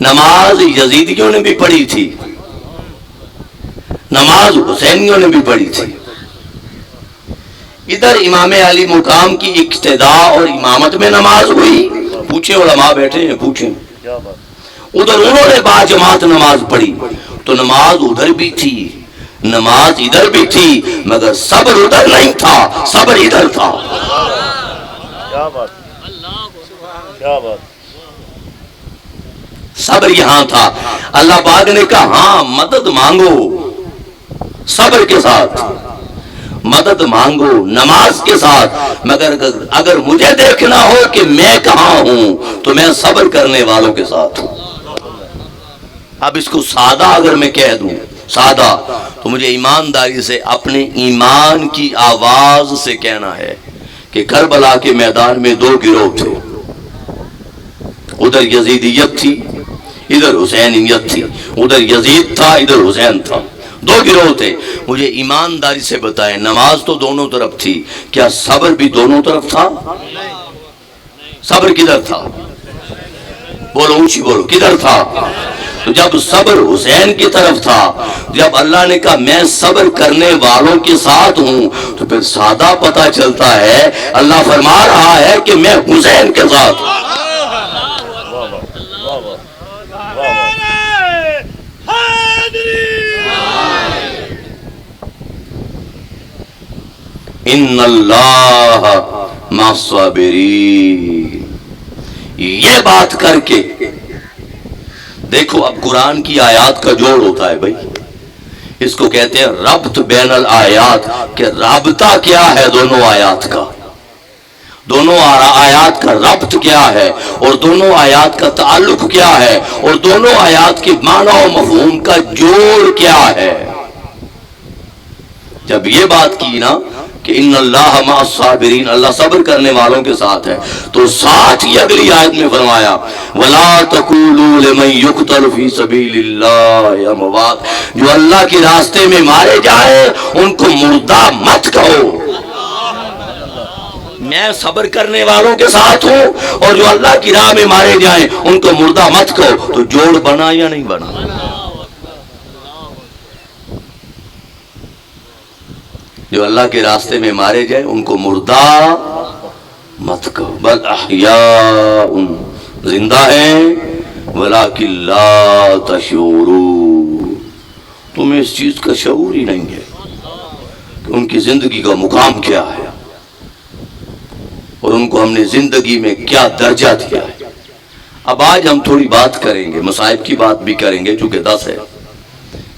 نماز یزیدیوں نے بھی پڑھی تھی، نماز حسینیوں نے بھی پڑھی تھی۔ ادھر امام علی مقام کی اقتدا اور امامت میں نماز ہوئی، پوچھیں علماء بیٹھے ہیں پوچھیں، کیا بات ادھر انہوں نے با جماعت نماز پڑھی، تو نماز ادھر بھی تھی نماز ادھر بھی تھی، مگر صبر ادھر نہیں تھا، صبر ادھر تھا۔ کیا بات کیا بات صبر یہاں تھا۔ اللہ پاک نے کہا ہاں مدد مانگو صبر کے ساتھ، مدد مانگو نماز کے ساتھ، مگر اگر مجھے دیکھنا ہو کہ میں کہاں ہوں تو میں صبر کرنے والوں کے ساتھ ہوں۔ اب اس کو سادہ اگر میں کہہ دوں سادہ، تو مجھے ایمانداری سے اپنے ایمان کی آواز سے کہنا ہے کہ کربلا کے میدان میں دو گروہ تھے، ادھر یزیدیت تھی ادھر حسینیت تھی، ادھر یزید تھا ادھر حسین تھا، دو گروہ تھے۔ مجھے ایمانداری سے بتائیں نماز تو دونوں طرف تھی، کیا صبر بھی دونوں طرف تھا؟ صبر کدھر تھا؟ بولو اونچی بولو، کدھر تھا؟ تو جب صبر حسین کی طرف تھا، جب اللہ نے کہا میں صبر کرنے والوں کے ساتھ ہوں، تو پھر سادہ پتہ چلتا ہے اللہ فرما رہا ہے کہ میں حسین کے ساتھ ہوں۔ ان اللہ مع الصابرین، یہ بات کر کے دیکھو اب قرآن کی آیات کا جوڑ ہوتا ہے بھائی، اس کو کہتے ہیں ربط بین الآیات، کہ رابطہ کیا ہے دونوں آیات کا، دونوں آیات کا ربط کیا ہے اور دونوں آیات کا تعلق کیا ہے اور دونوں آیات کے معنی و مفہوم کا جوڑ کیا ہے۔ جب یہ بات کی نا کہ ان اللہ مع الصابرین، اللہ صبر کرنے والوں کے ساتھ ہے، تو ساتھ ہی اگلی آیت میں فرمایا وَلَا تَقُولُوا لِمَنْ يُقْتَلُ فِي سَبِيلِ اللَّهِ أَمْوَاتٌ، جو اللہ کے راستے میں مارے جائیں ان کو مردہ مت کہو۔ میں صبر کرنے والوں کے ساتھ ہوں اور جو اللہ کی راہ میں مارے جائیں ان کو مردہ مت کہو، تو جوڑ بنا یا نہیں بنا؟ جو اللہ کے راستے میں مارے جائیں ان کو مردہ مت کہو، بل احیاء، زندہ ہیں، ولیکن لا تشعرون، تمہیں اس چیز کا شعور ہی نہیں ہے کہ ان کی زندگی کا مقام کیا ہے اور ان کو ہم نے زندگی میں کیا درجہ دیا ہے۔ اب آج ہم تھوڑی بات کریں گے، مصائب کی بات بھی کریں گے چونکہ 10 ہے،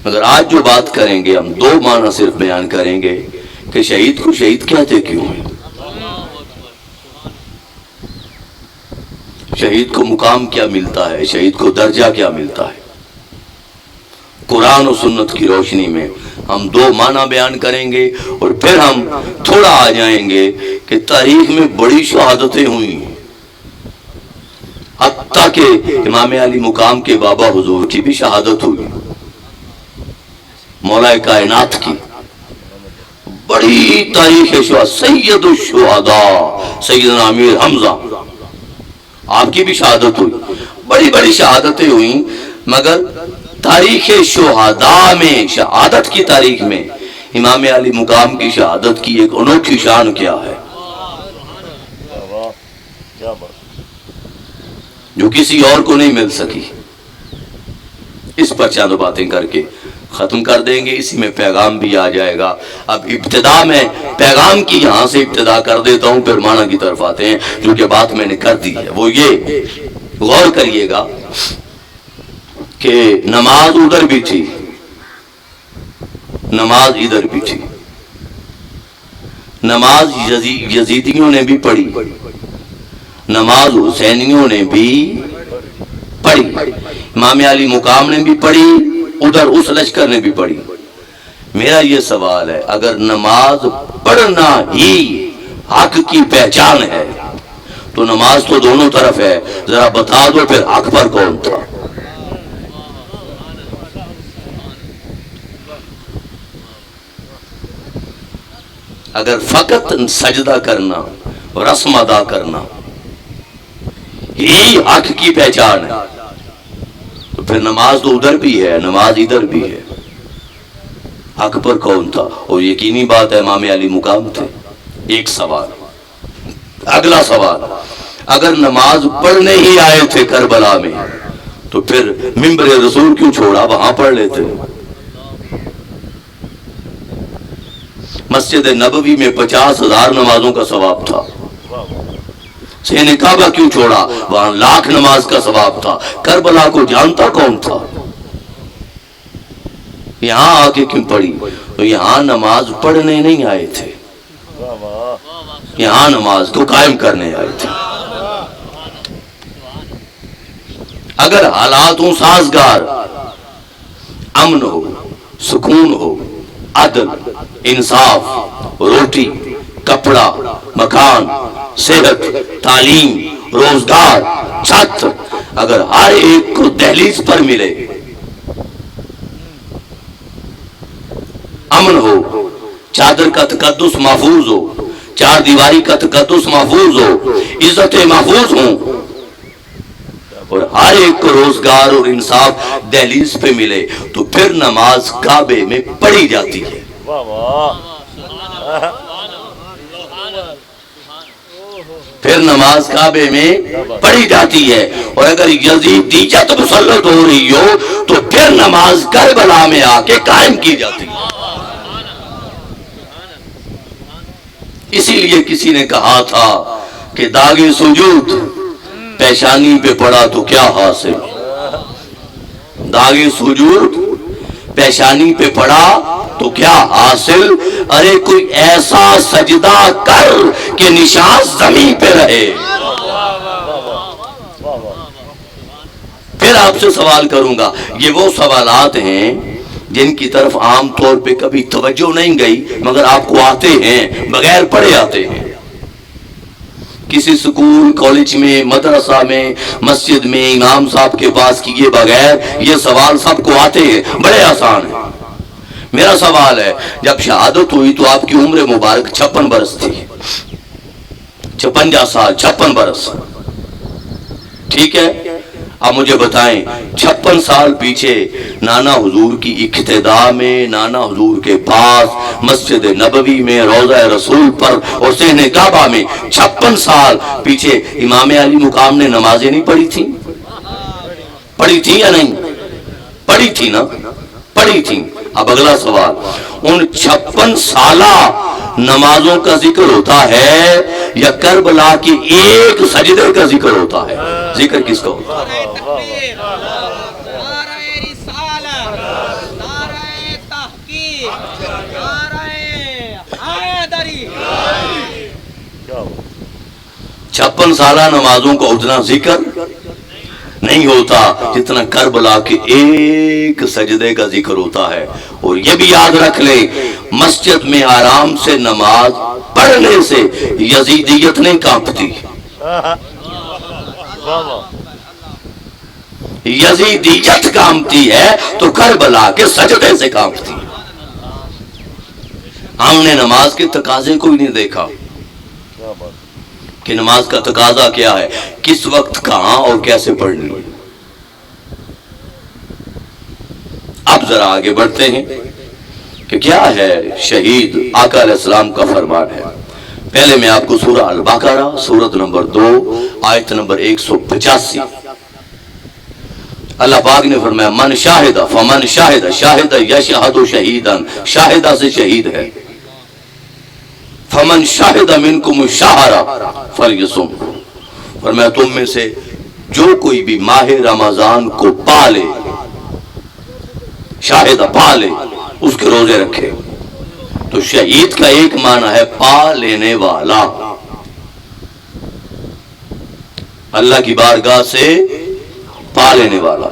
مگر آج جو بات کریں گے ہم 2 معنی صرف بیان کریں گے کہ شہید کو شہید کہتے کیوں ہیں، شہید کو مقام کیا ملتا ہے، شہید کو درجہ کیا ملتا ہے۔ قرآن و سنت کی روشنی میں ہم 2 معنی بیان کریں گے اور پھر ہم تھوڑا آ جائیں گے کہ تاریخ میں بڑی شہادتیں ہوئی، حتیٰ کہ امام علی مقام کے بابا حضور کی بھی شہادت ہوئی، مولا کائنات کی بڑی تاریخ شہادت، سید الشہداء سیدنا امیر حمزہ آپ کی بھی شہادت ہوئی، بڑی بڑی شہادتیں ہوئیں، مگر تاریخ شہداء میں، شہادت کی تاریخ میں امام علی مقام کی شہادت کی ایک انوکھی شان کیا ہے جو کسی اور کو نہیں مل سکی۔ اس پر چند باتیں کر کے ختم کر دیں گے، اسی میں پیغام بھی آ جائے گا۔ اب ابتدا میں پیغام کی یہاں سے ابتدا کر دیتا ہوں، پھر معنی کی طرف آتے ہیں، جو کہ بات میں نے کر دی ہے وہ یہ غور کریے گا کہ نماز ادھر بھی تھی نماز ادھر بھی تھی، نماز یزیدیوں نے بھی پڑھی، نماز حسینیوں نے بھی پڑھی، امام علی مقام نے بھی پڑھی، ادھر اس لشکر نے بھی پڑھی۔ میرا یہ سوال ہے اگر نماز پڑھنا ہی حق کی پہچان ہے تو نماز تو دونوں طرف ہے، ذرا بتا دو پھر حق پر کون تھا؟ اگر فقط سجدہ کرنا رسم ادا کرنا ہی حق کی پہچان ہے پھر نماز تو ادھر بھی ہے، نماز ادھر بھی ہے۔ حق پر کون تھا؟ اور یقینی بات ہے امام علی مقام تھے۔ ایک سوال، اگلا سوال، اگر نماز پڑھنے ہی آئے تھے کربلا میں تو پھر منبر رسول کیوں چھوڑا؟ وہاں پڑھ لیتے۔ مسجد نبوی میں 50,000 نمازوں کا ثواب تھا، سین کعبہ کیوں چھوڑا؟ وہاں 1,00,000 نماز کا ثواب تھا۔ کربلا کو جانتا کون تھا؟ یہاں آ کے کیوں پڑھی؟ تو یہاں نماز پڑھنے نہیں آئے تھے، یہاں نماز کو قائم کرنے آئے تھے۔ اگر حالاتوں سازگار، امن ہو، سکون ہو، عدل، انصاف، روٹی، کپڑا، مکان، صحت، تعلیم، روزگار، چھت، اگر ہر ایک کو دہلیز پر ملے، امن ہو، چادر کا تقدس محفوظ ہو، چار دیواری کا تقدس محفوظ ہو، عزتیں محفوظ ہوں، اور ہر ایک کو روزگار اور انصاف دہلیز پہ ملے، تو پھر نماز کعبے میں پڑھی جاتی ہے۔ پھر نماز کعبے میں پڑھی جاتی ہے۔ اور اگر یزیدیت مسلط ہو رہی ہو تو پھر نماز کربلا میں آ کے قائم کی جاتی ہے۔ اسی لیے کسی نے کہا تھا کہ داغ سجود پیشانی پہ پڑا تو کیا حاصل؟ داغ سجود پیشانی پہ پڑا تو کیا حاصل؟ ارے کوئی ایسا سجدہ کر کہ نشان زمین پہ رہے۔ پھر آپ سے سوال کروں گا، یہ وہ سوالات ہیں جن کی طرف عام طور پہ کبھی توجہ نہیں گئی مگر آپ کو آتے ہیں، بغیر پڑھے آتے ہیں۔ کسی سکول، کالج میں، مدرسہ میں، مسجد میں امام صاحب کے پاس کیے بغیر یہ سوال سب کو آتے ہیں، بڑے آسان ہیں۔ میرا سوال ہے، جب شہادت ہوئی تو آپ کی عمر مبارک 56 برس تھی، 56 سال، 56 برس، ٹھیک ہے؟ اب مجھے بتائیں 56 سال پیچھے نانا حضور کی اقتدا میں، نانا حضور کے پاس، مسجد نبوی میں، روضہ رسول پر اور صحن کعبہ میں 56 سال پیچھے امام علی مقام نے نمازیں نہیں پڑھی تھیں؟ پڑھی تھی یا نہیں؟ پڑھی تھی نا، پڑھی تھی۔ اب اگلا سوال، ان 56 سالہ نمازوں کا ذکر ہوتا ہے یا کربلا کے ایک سجدے کا ذکر ہوتا ہے؟ ذکر کس کا ہوتا ہے؟ چھپن سالہ نمازوں کا اتنا ذکر نہیں ہوتا جتنا کربلا کے ایک سجدے کا ذکر ہوتا ہے۔ اور یہ بھی یاد رکھ لیں، مسجد میں آرام سے نماز پڑھنے سے یزیدیت نہیں کانپتی، یزیدیت کانپتی ہے تو کربلا کے سجدے سے کانپتی۔ ہم نے نماز کے تقاضے کو ہی نہیں دیکھا کہ نماز کا تقاضا کیا ہے، کس وقت، کہاں اور کیسے پڑھنی ہے۔ اب ذرا آگے بڑھتے ہیں کہ کیا ہے شہید آقا علیہ السلام کا فرمان ہے۔ پہلے میں آپ کو سورہ البقرہ سورت نمبر 2 آیت نمبر 185، اللہ پاک نے فرمایا من شاہد فمن شاہد، شاہد یشہد شہیدا، شاہدہ سے شہید ہے، فمن شاہد منکم الشہر فلیصم، فرمایا تم میں سے جو کوئی بھی ماہ رمضان کو پالے، شاہد پالے، اس کے روزے رکھے۔ تو شہید کا ایک معنی ہے پا لینے والا، اللہ کی بارگاہ سے پا لینے والا۔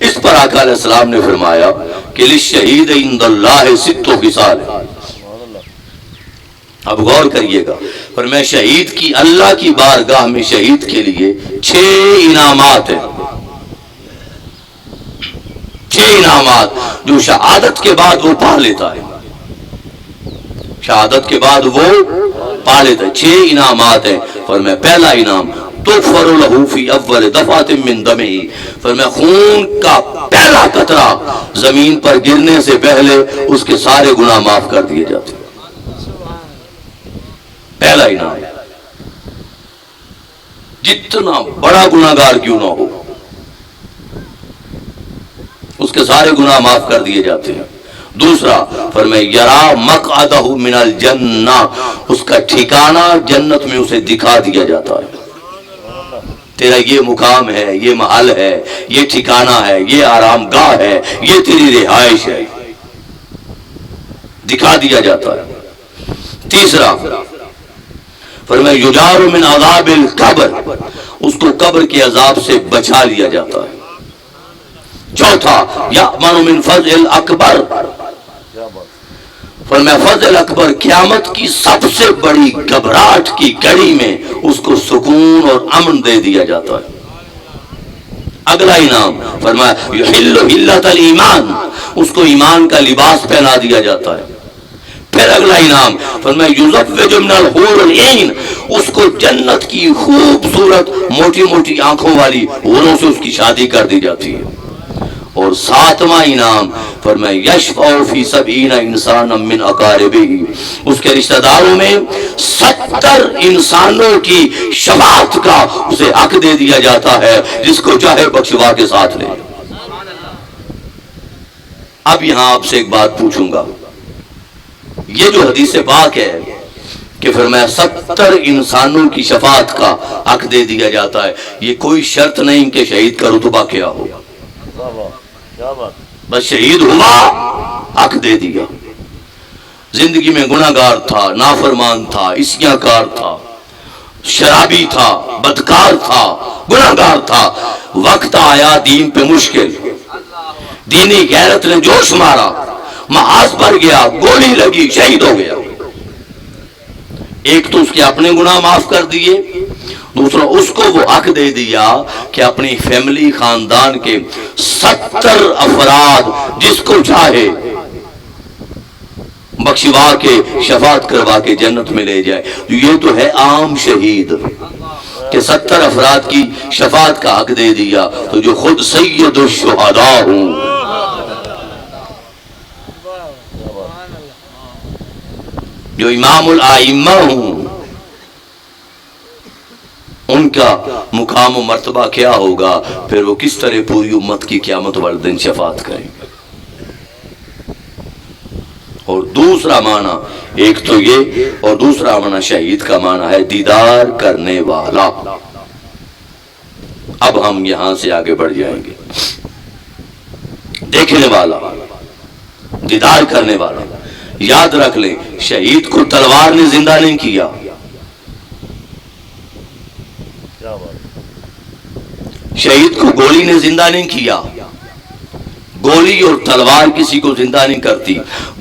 اس پر آقا علیہ السلام نے فرمایا کہ للشہید عند اللہ 6 خصال، اب غور کریے گا، فرمایا شہید کی اللہ کی بارگاہ میں شہید کے لیے 6 انعامات ہیں، 6 انعامات جو شہادت کے بعد وہ پا لیتا ہے، شہادت کے بعد وہ پا لیتا ہے۔ 6 انعامات ہیں، فرمایا پہلا انعام تغفر له فی اول دفعۃ من دمہ، فرمایا خون کا پہلا قطرہ زمین پر گرنے سے پہلے اس کے سارے گناہ معاف کر دیے جاتے ہیں۔ پہلا انعام، جتنا بڑا گناہگار کیوں نہ ہو اس کے سارے گناہ معاف کر دیے جاتے ہیں۔ دوسرا فرمایا یرا مقعدہ من الجنہ، اس کا ٹھکانہ جنت میں اسے دکھا دیا جاتا ہے، تیرا یہ مقام ہے، یہ محل ہے، یہ ٹھکانہ ہے، یہ آرام گاہ ہے، یہ تیری رہائش ہے، دکھا دیا جاتا ہے۔ تیسرا فرمایا یجار من عذاب القبر، اس کو قبر کے عذاب سے بچا لیا جاتا ہے۔ چوتھا یأمن من فزع اکبر، فرمایا فضل اکبر قیامت کی سب سے بڑی گھبراہٹ کی گھڑی میں اس کو سکون اور امن دے دیا جاتا ہے۔ اگلا انعام فرمایا یحل حلۃ الایمان، اس کو ایمان کا لباس پہنا دیا جاتا ہے۔ پھر اگلا انعام فرمایا یزوج من الحور العین، اس کو جنت کی خوبصورت موٹی موٹی آنکھوں والی حوروں سے اس کی شادی کر دی جاتی ہے۔ اور ساتواں انعام فرمایا یشفع فی 70 انسانا من اقاربہ، اس کے رشتہ داروں میں 70 انسانوں کی شفاعت کا اسے حق دے دیا جاتا ہے، جس کو چاہے بخشوا کے ساتھ لے۔ اب یہاں آپ سے ایک بات پوچھوں گا، یہ جو حدیث پاک ہے کہ فرمایا 70 انسانوں کی شفاعت کا حق دے دیا جاتا ہے، یہ کوئی شرط نہیں کہ شہید کا رتبہ کیا ہو، بس شہید ہوا حق دے دیا۔ زندگی میں گناہگار تھا، نافرمان تھا، عصیاں کار تھا، شرابی تھا، بدکار تھا، گناہگار تھا، وقت آیا دین پہ مشکل، دینی غیرت نے جوش مارا، محاذ پر گیا، گولی لگی، شہید ہو گیا۔ ایک تو اس کے اپنے گناہ معاف کر دیے، دوسرا اس کو وہ حق دے دیا کہ اپنی فیملی خاندان کے 70 افراد جس کو چاہے بخشوا کے شفاعت کروا کے جنت میں لے جائے۔ یہ تو ہے عام شہید کہ 70 افراد کی شفاعت کا حق دے دیا، تو جو خود سید الشہداء ہوں، جو امام الائمہ ہوں، ان کا مقام و مرتبہ کیا ہوگا، پھر وہ کس طرح پوری امت کی قیامت والے دن شفاعت کریں گے۔ اور دوسرا معنی ایک تو یہ، اور دوسرا معنی شہید کا معنی ہے دیدار کرنے والا۔ اب ہم یہاں سے آگے بڑھ جائیں گے۔ دیکھنے والا، دیدار کرنے والا، یاد رکھ لیں شہید کو تلوار نے زندہ نہیں کیا، شہید کو گولی نے زندہ نہیں کیا، گولی اور تلوار کسی کو زندہ نہیں کرتی،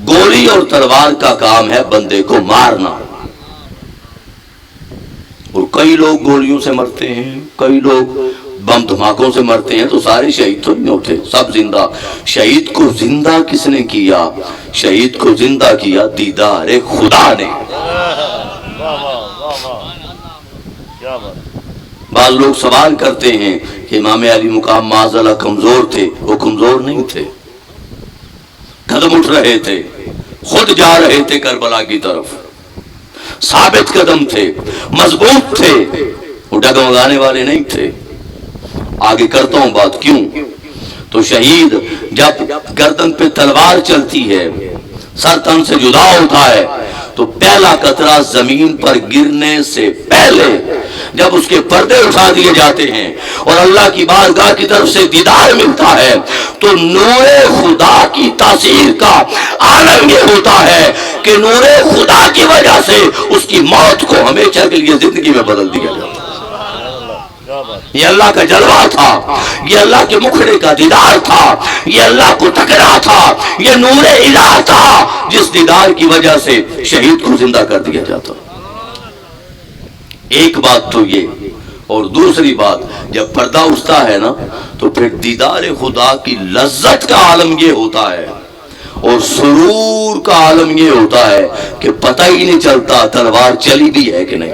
گولی اور تلوار کا کام ہے بندے کو مارنا۔ اور کئی لوگ گولیوں سے مرتے ہیں، کئی لوگ بم دھماکوں سے مرتے ہیں، تو سارے شہید تو نہیں ہوتے، سب زندہ۔ شہید کو زندہ کس نے کیا؟ شہید کو زندہ کیا دیدار خدا نے۔ بعض لوگ سوال کرتے ہیں کہ امام علی مقام معاذ اللہ کمزور تھے، وہ کمزور نہیں تھے، قدم اٹھ رہے تھے، خود جا رہے تھے کربلا کی طرف، ثابت قدم تھے، مضبوط تھے، وہ ڈگمگانے والے نہیں تھے۔ آگے کرتا ہوں بات، کیوں؟ تو شہید جب گردن پہ تلوار چلتی ہے، سر تن سے جدا ہوتا ہے، تو پہلا قطرہ زمین پر گرنے سے پہلے جب اس کے پردے اٹھا دیے جاتے ہیں اور اللہ کی بارگاہ کی طرف سے دیدار ملتا ہے، تو نور خدا کی تاثیر کا عالم یہ ہوتا ہے کہ نور خدا کی وجہ سے اس کی موت کو ہمیشہ کے لیے زندگی میں بدل دیا جاتا ہے۔ یہ اللہ کا جلوہ تھا، یہ اللہ کے مکھڑے کا دیدار تھا، یہ اللہ کو تکنا تھا، یہ نور الہ تھا جس دیدار کی وجہ سے شہید کو زندہ کر دیا جاتا۔ ایک بات تو یہ، اور دوسری بات جب پردہ اٹھتا ہے نا تو پھر دیدار خدا کی لذت کا عالم یہ ہوتا ہے اور سرور کا عالم یہ ہوتا ہے کہ پتہ ہی نہیں چلتا تلوار چلی بھی ہے کہ نہیں۔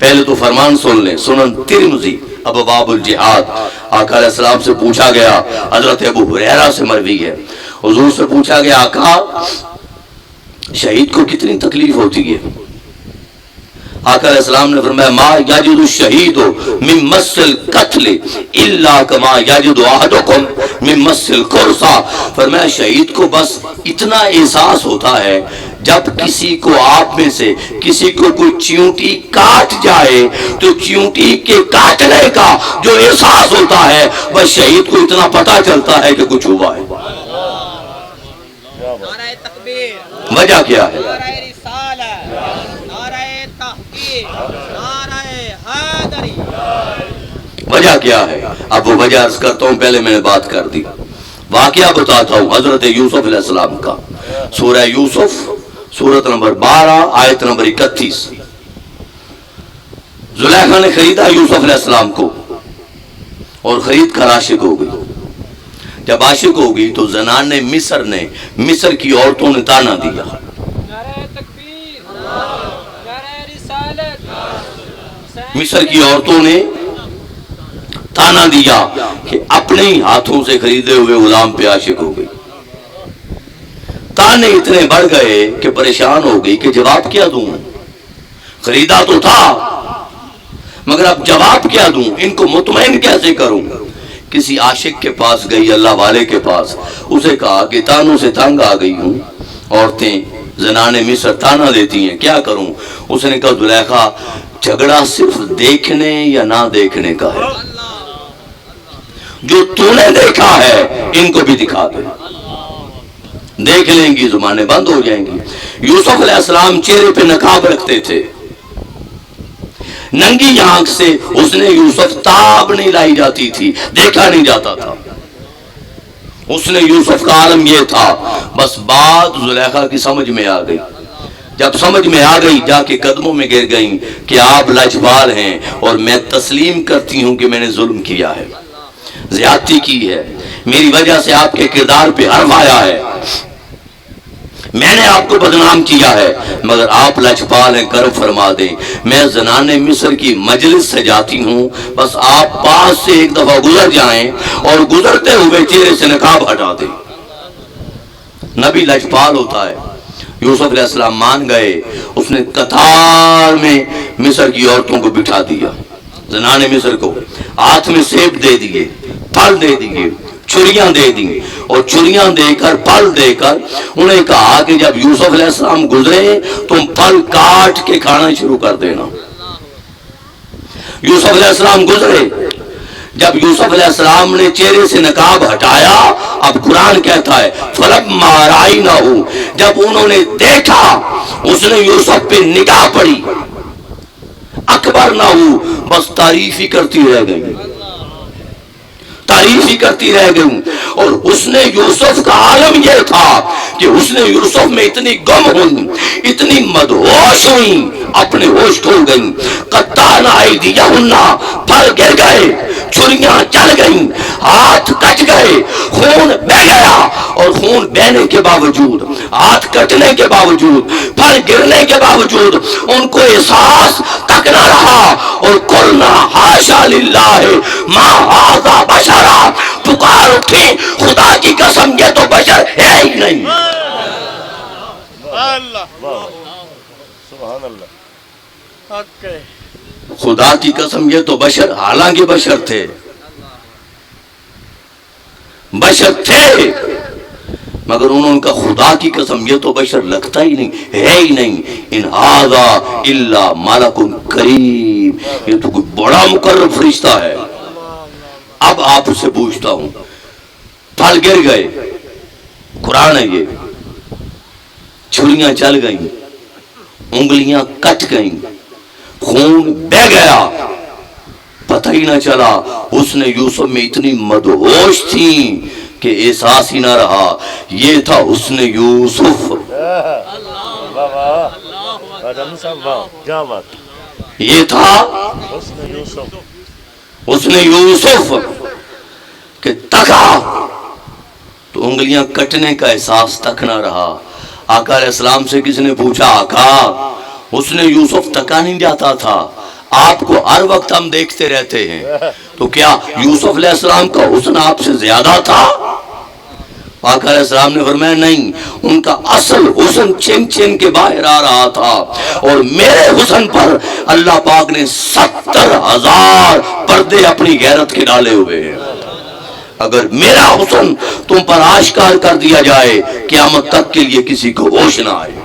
پہلے تو فرمان سن لیں. سنن ترمذی ابواب الجہاد. آقا علیہ السلام سے پوچھا گیا, حضرت ابو ہریرہ سے مروی ہے, حضور سے پوچھا گیا آقا شہید کو کتنی تکلیف ہوتی ہے؟ آقا علیہ السلام نے فرمایا ما یجد الشہید من مس القتل الا کما یجد احدکم من مس القرصہ. فرمایا شہید کو بس اتنا احساس ہوتا ہے جب کسی کو آپ میں سے کسی کو کوئی چیونٹی کاٹ جائے تو چیونٹی کے کاٹنے کا جو احساس ہوتا ہے بس شہید کو اتنا پتہ چلتا ہے کہ کچھ ہوا ہے. نعرہ تکبیر, وجہ کیا ہے؟ نعرہ رسالت, نعرہ تحقیق, نعرہ حیدری. وجہ کیا ہے؟ اب وہ وجہ عرض کرتا ہوں, پہلے میں نے بات کر دی. واقعہ بتاتا ہوں حضرت یوسف علیہ السلام کا. سورہ یوسف سورت نمبر 12 آیت نمبر 31. زلیخا نے خریدا یوسف علیہ السلام کو اور خرید کر عاشق ہو گئی. جب عاشق ہو گئی تو زنان مصر نے مصر کی عورتوں نے تانا دیا. نعرہ تکبیر, نعرہ رسالت. مصر کی عورتوں نے تانا دیا کہ اپنے ہی ہاتھوں سے خریدے ہوئے غلام پہ عاشق ہو گئی. تانے اتنے بڑھ گئے کہ پریشان ہو گئی کہ جواب کیا دوں, خریدا تو تھا مگر اب جواب کیا دوں, ان کو مطمئن کیسے کروں. کسی عاشق کے پاس گئی, اللہ والے کے پاس. اسے کہا کہ تانوں سے تنگ آ گئی ہوں, عورتیں زنان مصر تانا دیتی ہیں, کیا کروں. اس نے کہا زلیخا جھگڑا صرف دیکھنے یا نہ دیکھنے کا ہے, جو تو نے دیکھا ہے ان کو بھی دکھا دے, دیکھ لیں گی زبانیں بند ہو جائیں گی. یوسف علیہ السلام چہرے پہ نقاب رکھتے تھے, ننگی آنکھ سے اس نے یوسف تاب نہیں لائی جاتی تھی, دیکھا نہیں جاتا تھا. اس نے یوسف کا عالم یہ تھا. بس بات زلیخا کی سمجھ میں آ گئی. جب سمجھ میں آ گئی جا کے قدموں میں گر گئیں کہ آپ لجپال ہیں اور میں تسلیم کرتی ہوں کہ میں نے ظلم کیا ہے, زیادتی کی ہے, میری وجہ سے آپ کے کردار پہ حرف آیا ہے, میں نے آپ کو بدنام کیا ہے, مگر آپ لجپال ہیں, کرم فرما دیں. میں زنان مصر کی مجلس سجاتی ہوں, بس آپ پاس سے ایک دفعہ گزر جائیں اور گزرتے ہوئے چہرے سے نقاب ہٹا دیں. نبی لجپال ہوتا ہے. یوسف علیہ السلام مان گئے. اس نے قطار میں مصر کی عورتوں کو بٹھا دیا, زنان مصر کو ہاتھ میں سیب دے دیے, پھل دے دیے, چھریاں دے دی, اور چھریاں دے کر پھل دے کر انہیں کہا کہ جب یوسف علیہ السلام گزرے تم پھل کاٹ کے کھانا شروع کر دینا. یوسف علیہ السلام گزرے. جب یوسف علیہ السلام نے چہرے سے نقاب ہٹایا, اب قرآن کہتا ہے فلما رأینہ, جب انہوں نے دیکھا اس نے یوسف پہ نگاہ پڑی, اکبر نہ ہو, بس تعریف ہی کرتی رہ گئی, تعریف ہی کرتی رہ گئی. اور اس نے یوسف کا عالم یہ تھا کہ اس نے یوسف میں اتنی گم ہوئی, اتنی مدہوش ہوئی, اپنے ہوش کھو گئی. قطعنا ایدیہن, پھل گر گئے, چھریاں چل گئیں, ہاتھ کٹ گئے, خون بہ گیا, اور خون بہنے کے باوجود, ہاتھ کٹنے کے باوجود, پھل گرنے کے باوجود ان کو احساس تک نہ رہا. اور قلنا حاشا للہ ما ھذا بشرا, پکار اٹھی خدا کی قسم یہ تو بشر ہے ہی نہیں. سبحان اللہ. خدا کی قسم یہ تو بشر, حالانکہ بشر تھے, بشر تھے, مگر انہوں کا خدا کی قسم یہ تو بشر لگتا ہی نہیں, ہے ہی نہیں. ان ھذا الا ملک کریم, یہ تو کوئی بڑا مقرب فرشتہ ہے. اب آپ سے پوچھتا ہوں, پھل گر گئے, قرآن ہے یہ, چھریاں چل گئیں, انگلیاں کٹ گئیں, خون بہ گیا, پتہ ہی نہ چلا. اس نے یوسف میں اتنی مدہوش تھی کہ احساس ہی نہ رہا. یہ تھا حسن یوسف, کیا بات, یہ تھا حسن یوسف کہ تکا تو انگلیاں کٹنے کا احساس تک نہ رہا. آقا علیہ السلام سے کسی نے پوچھا آقا حسن یوسف تکا نہیں جاتا تھا، آپ کو ہر وقت ہم دیکھتے رہتے ہیں، تو کیا یوسف علیہ السلام کا حسن آپ سے زیادہ تھا؟ آقا علیہ السلام نے فرمایا نہیں، ان کا اصل حسن چھن چھن کے باہر آ رہا تھا، اور میرے حسن پر اللہ پاک نے 70,000 پردے اپنی غیرت کے ڈالے ہوئے ہیں۔ اگر میرا حسن تم پر آشکار کر دیا جائے، قیامت تک کے لیے کسی کو ہوش نہ آئے۔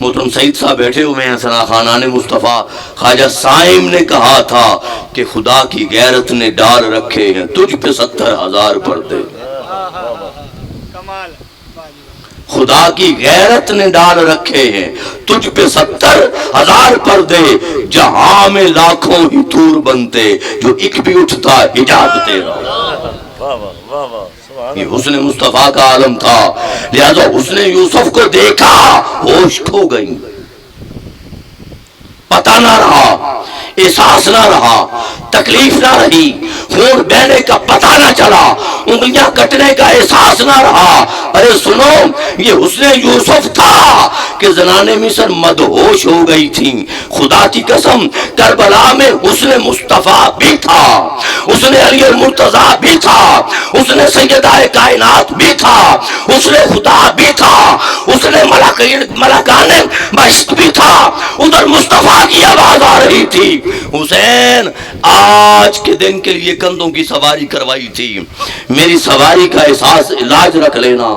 محترم سعید صاحب بیٹھے ہوئے ہیں، ثنا خانان مصطفیٰ خواجہ صائم نے کہا تھا کہ خدا کی غیرت نے ڈال رکھے ہیں تجھ پہ 70,000 پردے، خدا کی غیرت نے ڈال رکھے ہیں تجھ پہ 70,000 پردے، جہاں میں لاکھوں ہی طور بنتے جو ایک بھی اٹھتا حجاب تیرا۔ یہ حسن مصطفیٰ کا عالم تھا، لہذا حسن یوسف کو دیکھا ہوش کھو گئی، پتہ نہ رہا، احساس نہ رہا، تکلیف نہ رہی، خون بہنے کا پتہ نہ چلا، انگلیاں کٹنے کا احساس نہ رہا۔ ارے سنو، یہ حسن یوسف تھا کہ زنان مصر مدہوش ہو گئی تھیں۔ خدا کی قسم، کربلا میں حسن مصطفیٰ بھی تھا، حسن علی المرتضیٰ بھی تھا، حسن سیدہ کائنات بھی تھا، حسن خدا بھی تھا، حسن ملکان مشق بھی تھا۔ ادھر مصطفیٰ کی آواز آ رہی تھی، حسین آج کے دن کے لیے کندھوں کی سواری کروائی تھی، میری سواری کا احساس علاج رکھ لینا۔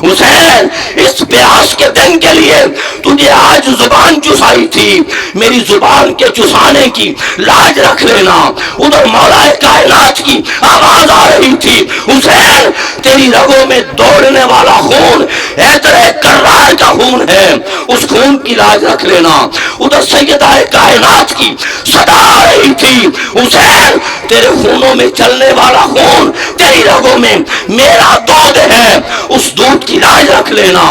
حسین اس پیاس کے دن کے لیے تجھے آج زبان چسائی تھی، میری زبان کے چسانے کی لاج رکھ لینا۔ ادھر مولا کائنات کی آواز آ رہی تھی، حسین تیری رگوں میں دوڑنے والا خون حیدر کرار کا خون ہے، اس خون کی لاج رکھ لینا۔ ادھر سیدہ کائنات کی صدا آ رہی تھی، حسین تیرے خونوں میں چلنے والا خون تیری رگوں میں میرا دودھ ہے، اس دودھ کی لاج رکھ لینا۔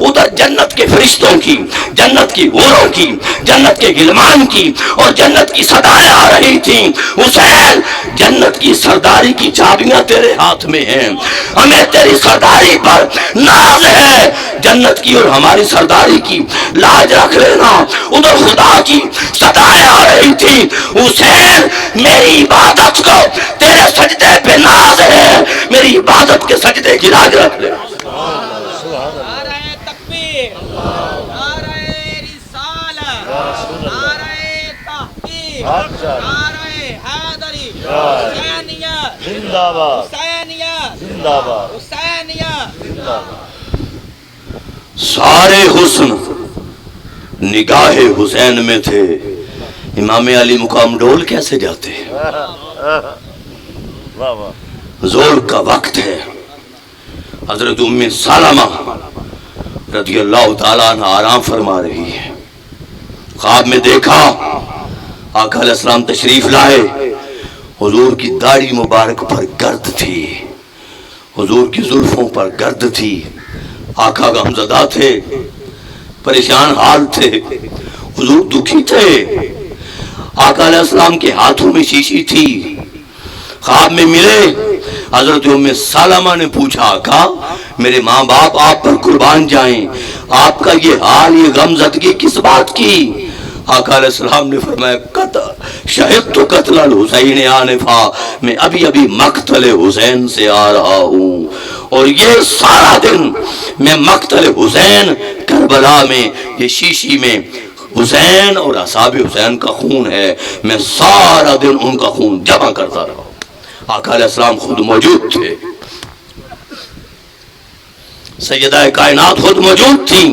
ادھر جنت کے فرشتوں کی، جنت کی حوروں کی، جنت کے غلمان کی اور جنت کی صدائیں آ رہی تھیں، حسین جنت کی سرداری کی چابیاں تیرے ہاتھ میں ہیں، ہمیں تیری سرداری پر ناز ہے، جنت کی اور ہماری سرداری کی لاج رکھ لینا۔ ادھر خدا کی صدائیں آ رہی تھی، حسین میری عبادت کو تیرے سجدے پہ ناز ہے، میری عبادت کے سجدے کی لاج رکھ لے۔ نعرہ تکبیر، نعرہ رسالت، نعرہ تحقیق، نعرہ حیدری، حسینیت زندہ باد، حسینیت زندہ باد، حسینیت۔ زندہ باد۔ سارے حسن نگاہ حسین میں تھے، امام علی مقام ڈول کیسے جاتے ہیں؟ واہ واہ۔ زور کا وقت ہے، حضرت ام سلمہ رضی اللہ تعالیٰ عنہ آرام فرما رہی ہے، خواب میں دیکھا آقا علیہ السلام تشریف لائے، حضور کی داڑھی مبارک پر گرد تھی، حضور کی زلفوں پر گرد تھی، آقا غمزدہ تھے، پریشان حال تھے، حضور دکھی تھے، آقا علیہ السلام کے ہاتھوں میں شیشی تھی۔ خواب میں ملے، حضرت ام سلمہ نے پوچھا آقا میرے ماں باپ آپ پر قربان جائیں، آپ کا یہ حال، یہ غمزدگی کس بات کی؟ آقا علیہ السلام نے فرمایا شہد تو قتل الحسین آنفا، میں ابھی ابھی مقتل حسین سے آ رہا ہوں، اور یہ سارا دن میں مقتل حسین کربلا میں یہ شیشی میں حسین اور اصحاب حسین کا خون ہے، میں سارا دن ان کا خون جمع کرتا رہا۔ آقا علیہ السلام خود موجود تھے، سیدہ کائنات خود موجود تھیں۔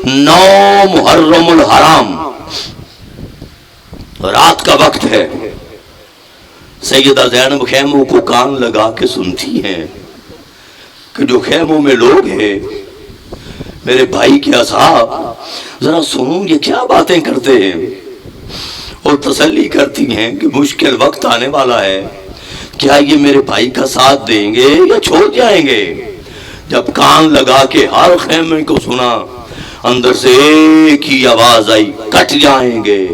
9 محرم الحرام رات کا وقت ہے، سیدہ زینب خیموں کو کان لگا کے سنتی ہیں کہ جو خیموں میں لوگ ہیں میرے بھائی کے اصحاب، ذرا سنوں یہ کیا باتیں کرتے ہیں، اور تسلی کرتی ہیں کہ مشکل وقت آنے والا ہے، کیا یہ میرے بھائی کا ساتھ دیں گے یا چھوڑ جائیں گے؟ جب کان لگا کے ہر خیمے کو سنا، اندر سے ایک ہی آواز آئی، کٹ جائیں گے،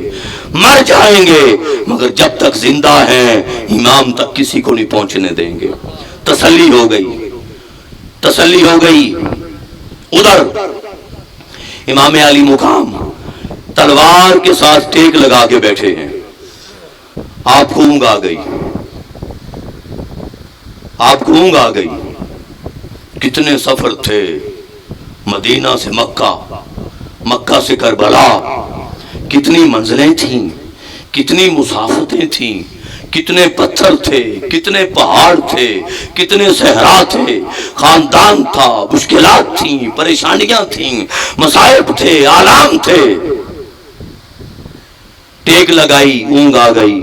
مر جائیں گے، مگر جب تک زندہ ہیں امام تک کسی کو نہیں پہنچنے دیں گے۔ تسلی ہو گئی، تسلی ہو گئی۔ ادھر امام علی مقام تلوار کے ساتھ ٹیک لگا کے بیٹھے ہیں. آپ کو اونگ آ گئی, آپ کو اونگ آ گئی. کتنے سفر تھے, مدینہ سے مکہ, مکہ سے کربلا, کتنی منزلیں تھیں, کتنی مسافتیں تھیں, کتنے پتھر تھے, کتنے پہاڑ تھے, کتنے صحرا تھے, خاندان تھا, مشکلات تھیں, پریشانیاں تھیں, مصائب تھے, آلام تھے. ٹیک لگائی, اونگ آ گئی.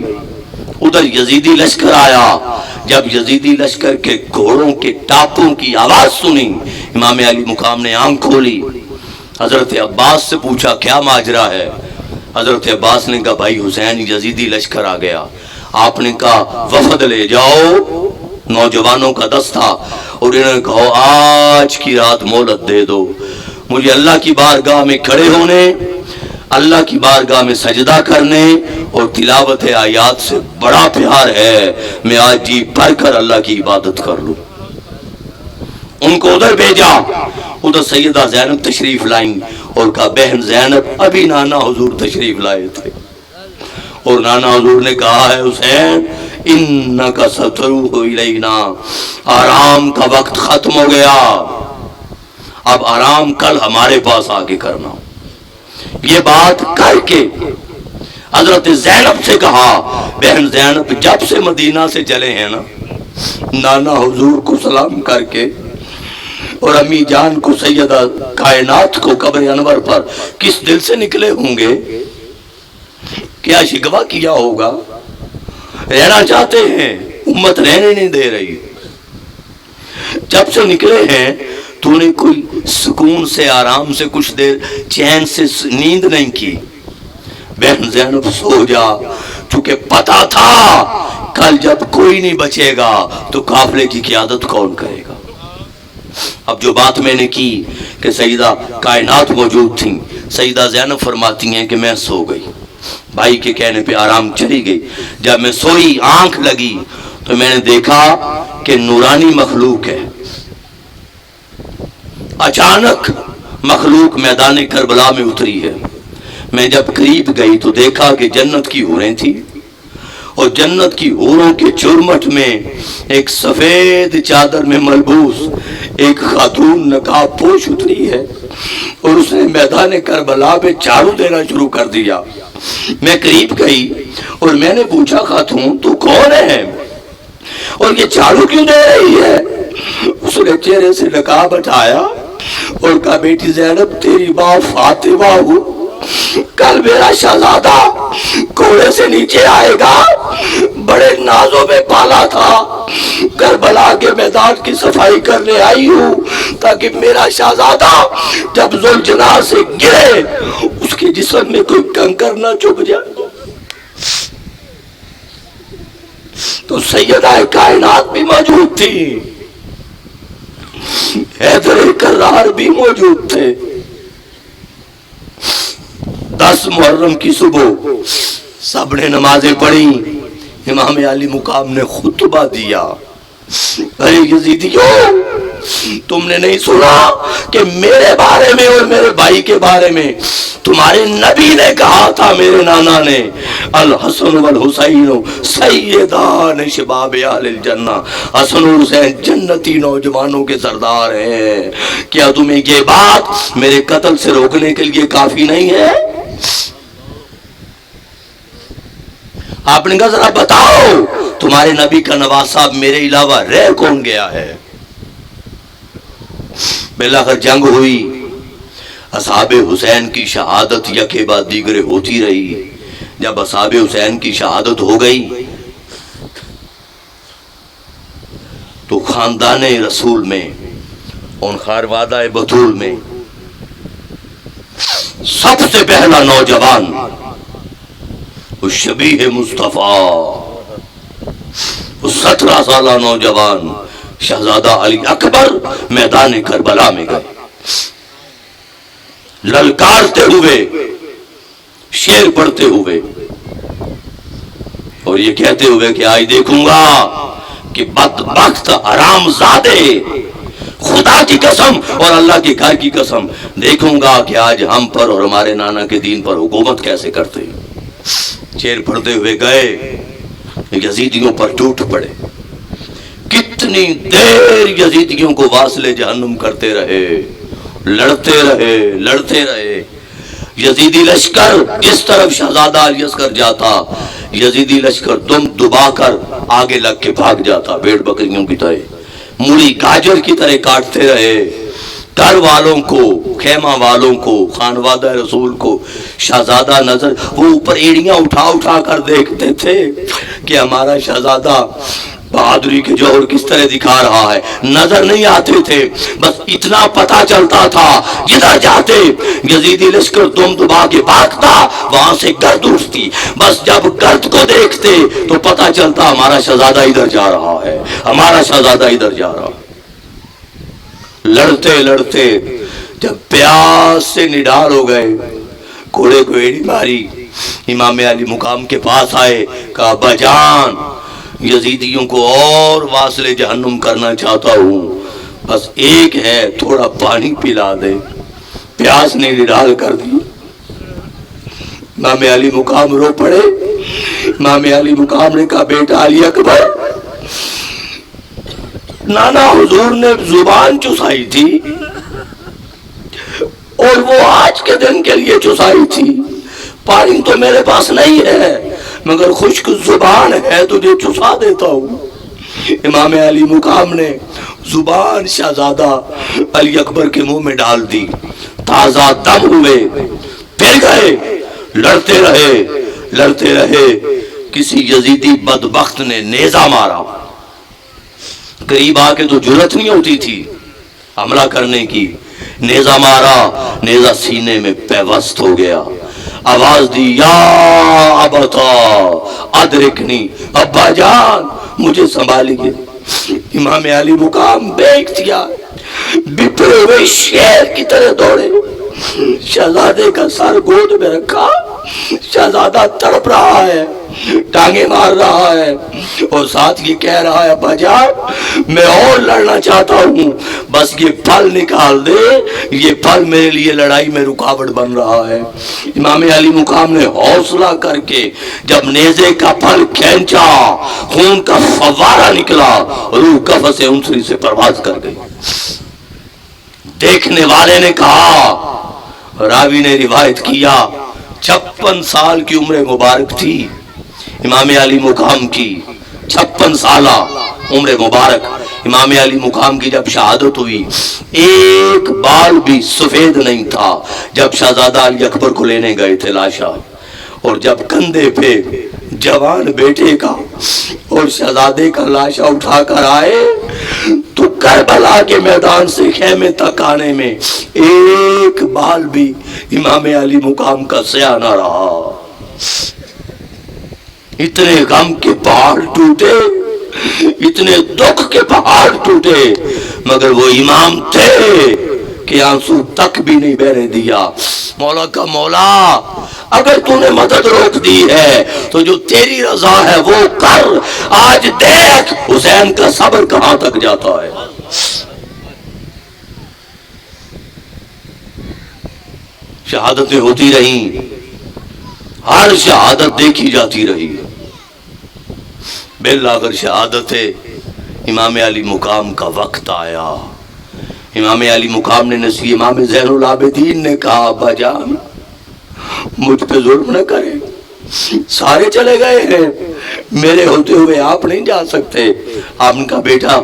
ادھر یزیدی لشکر آیا. جب یزیدی لشکر کے گھوڑوں کے ٹاپوں کی آواز سنی, امام علی مقام نے آنکھ کھولی. حضرت عباس سے پوچھا کیا ماجرا ہے. حضرت عباس نے کہا بھائی حسین یزیدی لشکر آ گیا. آپ نے کہا وفد لے جاؤ, نوجوانوں کا دستہ, اور انہوں نے کہا آج کی رات مہلت دے دو, مجھے اللہ کی بارگاہ میں کھڑے ہونے, اللہ کی بارگاہ میں سجدہ کرنے اور تلاوت آیات سے بڑا پیار ہے. میں آج جی بھر کر اللہ کی عبادت کر لوں. ان کو ادھر بھیجا. ادھر سیدہ زینب تشریف لائیں اور کہا بہن زینب ابھی نانا حضور تشریف لائے تھے, اور نانا حضور نے کہا ہے حسین انکا ستروح الینا, آرام کا وقت ختم ہو گیا, اب آرام کل ہمارے پاس آ کے کرنا. یہ بات کر کے حضرت زینب سے کہا بہن زینب جب سے مدینہ سے چلے ہیں نا, نانا حضور کو سلام کر کے اور امی جان کو سیدہ کائنات کو قبر انور پر کس دل سے نکلے ہوں گے, کیا شکوہ کیا ہوگا, رہنا چاہتے ہیں, امت رہنے نہیں دے رہی. جب سے نکلے ہیں تو نے کوئی سکون سے آرام سے کچھ دیر چین سے نیند نہیں کی. بہن زینب سو جا, چونکہ پتا تھا کل جب کوئی نہیں بچے گا تو قافلے کی قیادت کون کرے گا. اب جو بات میں نے کی کہ سیدہ کائنات موجود تھیں, سیدہ زینب فرماتی ہیں کہ میں سو گئی, بھائی کے کہنے پہ آرام چلی گئی. جب میں سوئی آنکھ لگی تو میں نے دیکھا کہ نورانی مخلوق ہے. اچانک مخلوق میدان کربلا میں اتری ہے. میں جب قریب گئی تو دیکھا کہ جنت کی حوریں تھیں, اور جنت کی حوروں کے چرمٹ میں ایک سفید چادر میں ملبوس ایک خاتون نقاب پوش اتری ہے, اور اس نے میدان کربلا پہ جھاڑو دینا شروع کر دیا. میں قریب گئی اور میں نے پوچھا خاتون تو کون ہے اور یہ جھاڑو کیوں دے رہی ہے. اس نے چہرے سے نقاب ہٹایا اور کہا بیٹی زینب تیری ماں فاطمہ ہوں, کل میرا شہزادہ گھوڑے سے نیچے آئے گا, بڑے نازوں میں پالا تھا, کربلا کے میدان کی صفائی کرنے آئی ہوں تاکہ میرا شہزادہ جب ذوالجلال سے گرے اس کے جسم میں کوئی کنکر نہ چبھ جائے. تو سیدہ کائنات بھی موجود تھی, حیدر کرار بھی موجود تھے. 10 محرم کی صبح سب نے نمازیں پڑھی, امام علی مقام نے خطبہ دیا. ارے یزیدیوں تم نے نہیں سنا کہ میرے بارے میں اور میرے بھائی کے بارے میں تمہارے نبی نے کہا تھا, میرے نانا نے, الحسن والحسین سیدان شباب اہل الجنہ, حسن و حسین جنتی نوجوانوں کے سردار ہیں. کیا تمہیں یہ بات میرے قتل سے روکنے کے لیے کافی نہیں ہے؟ آپ نے کہا ذرا بتاؤ تمہارے نبی کا نواز صاحب میرے علاوہ رہ کون گیا ہے. بالآخر جنگ ہوئی, اصحاب حسین کی شہادت یکے بعد دیگرے ہوتی رہی. جب اصحاب حسین کی شہادت ہو گئی تو خاندان رسول میں ان خاروادہ بطول میں سب سے پہلا نوجوان اس شبیہ مصطفیٰ, اس 17 سالہ نوجوان شہزادہ علی اکبر میدان کربلا میں گئے, للکارتے ہوئے, شعر پڑھتے ہوئے, اور یہ کہتے ہوئے کہ آج دیکھوں گا کہ بدبخت حرام زادے خدا کی قسم اور اللہ کے گھر کی قسم، دیکھوں گا کہ آج ہم پر اور ہمارے نانا کے دین پر حکومت کیسے کرتے ہیں۔ چیر پڑھتے ہوئے گئے، یزیدیوں پر ٹوٹ پڑے، کتنی دیر یزیدیوں کو واصل جہنم کرتے رہے، لڑتے رہے۔ یزیدی لشکر جس طرف شہزادہ علی اصغر جاتا، یزیدی لشکر دم دبا کر آگے لگ کے بھاگ جاتا، بھیڑ بکریوں کی طرح، مولی گاجر کی طرح کاٹتے رہے۔ گھر والوں کو، خیمہ والوں کو، خانوادہ رسول کو شہزادہ نظر، وہ اوپر ایڑیاں اٹھا کر دیکھتے تھے کہ ہمارا شہزادہ بہادری کے جوہر کس طرح دکھا رہا ہے، نظر نہیں آتے تھے، بس اتنا پتا چلتا تھا جدھر جاتے یزیدی لشکر دم دبا کے بھاگتا، وہاں سے گرد اٹھتی، بس جب گرد کو دیکھتے تو پتا چلتا ہمارا شہزادہ ادھر جا رہا ہے، ہمارا شہزادہ ادھر جا رہا ہے۔ لڑتے جب پیاس سے نڈال ہو گئے، گھوڑے کو ایڑی ماری، امام علی مقام کے پاس آئے، کہا ابا جان، یزیدیوں کو اور واصل جہنم کرنا چاہتا ہوں، بس ایک ہے، تھوڑا پانی پلا دے۔ پیاس نے نڈال کر دی۔ امام علی مقام رو پڑے۔ امام علی مقام نے کہا بیٹا علی اکبر، نانا حضور نے زبان چسائی تھی اور وہ آج کے دن کے لیے چسائی تھی، پانی تو میرے پاس نہیں ہے مگر خشک زبان ہے، تجھے چسا دیتا ہوں۔ امام علی مقام نے زبان شہزادہ علی اکبر کے منہ میں ڈال دی، تازہ دم ہوئے، پھر گئے، لڑتے رہے۔ کسی یزیدی بدبخت نے نیزہ مارا، قریب آ کے تو جرت نہیں ہوتی تھی حملہ کرنے کی، نیزہ مارا، نیزہ سینے میں پیوست ہو گیا، آواز دی یا ابتا ادرکنی، ابا جان مجھے سنبھالیے۔ امام علی مقام بے اختیار بپرے ہوئے شیر کی طرح دوڑے، شہزادے کا سر گود میں رکھا، شہزادہ تڑپ رہا ہے، ٹانگیں مار رہا ہے اور ساتھ یہ کہہ رہا ہے ابا جان میں اور لڑنا چاہتا ہوں، بس یہ پھل نکال دے، یہ پھل میرے لیے لڑائی میں رکاوٹ بن رہا ہے۔ امام علی مقام نے حوصلہ کر کے جب نیزے کا پھل کھینچا، خون کا فوارہ نکلا، روح قفس انصری سے پرواز کر گئی۔ دیکھنے والے نے کہا، راوی نے روایت کیا 56 سال کی عمر مبارک تھی امام علی مقام کی، 56 سالہ عمر مبارک امام علی مقام کی جب شہادت ہوئی، ایک بال بھی سفید نہیں تھا۔ جب شہزادہ علی اکبر کو لینے گئے تھے لاشا، اور جب کندھے پہ جوان بیٹے کا اور شہزادے کا لاشا اٹھا کر آئے تو کربلا کے میدان سے خیمے تک آنے میں ایک بال بھی امام علی مقام کا سیاہ نہ رہا۔ اتنے غم کے پہاڑ ٹوٹے، اتنے دکھ کے پہاڑ ٹوٹے، مگر وہ امام تھے کہ آنسو تک بھی نہیں بہنے دیا۔ مولا کا مولا اگر تو نے مدد روک دی ہے تو جو تیری رضا ہے وہ کر، آج دیکھ حسین کا صبر کہاں تک جاتا ہے۔ شہادتیں ہوتی رہیں، ہر شہادت دیکھی جاتی رہی، بالآخر شہادت امام علی مقام کا وقت آیا۔ امام علی مقام نے نصیحت، امام زین العابدین نے کہا ابا جان مجھ پہ ظلم نہ کرے، سارے چلے گئے ہیں، میرے ہوتے ہوئے آپ نہیں جا سکتے۔ آپ کا بیٹا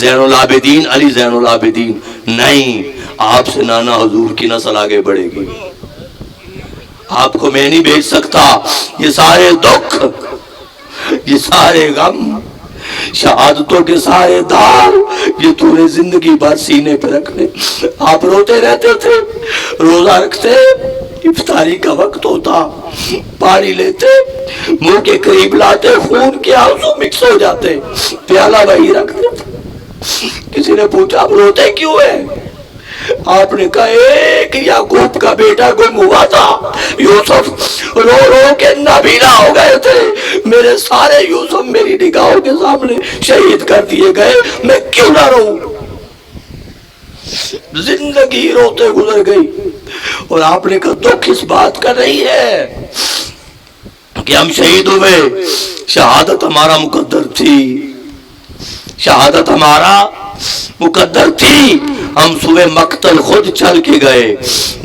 زین العابدین علی زین العابدین، نہیں، آپ سے نانا حضور کی نسل آگے بڑھے گی، آپ کو میں نہیں بھیج سکتا۔ یہ سارے دکھ، یہ سارے غم، شہادتوں کے سارے دار، یہ تو نے زندگی بھر سینے پہ رکھنے۔ آپ روتے رہتے تھے، روزہ رکھتے، افطاری کا وقت ہوتا، پانی لیتے، منہ کے قریب لاتے، خون کے آنسو مکس ہو جاتے، پیالہ وہی رکھتے۔ کسی نے پوچھا آپ روتے کیوں ہیں؟ آپ نے کہا ایک یعقوب کا بیٹا گم ہوا تھا، یوسف، رو رو کے نابینا ہو گئے تھے، میرے سارے یوسف میری نگاہوں کے سامنے شہید کر دیے گئے، میں کیوں نہ رہوں۔ زندگی روتے گزر گئی اور آپ نے کہا دکھ اس بات کا نہیں ہے کہ ہم شہید ہوئے، شہادت ہمارا مقدر تھی، شہادت ہمارا مقدر تھی، ہم صبح مقتل خود چل کے گئے۔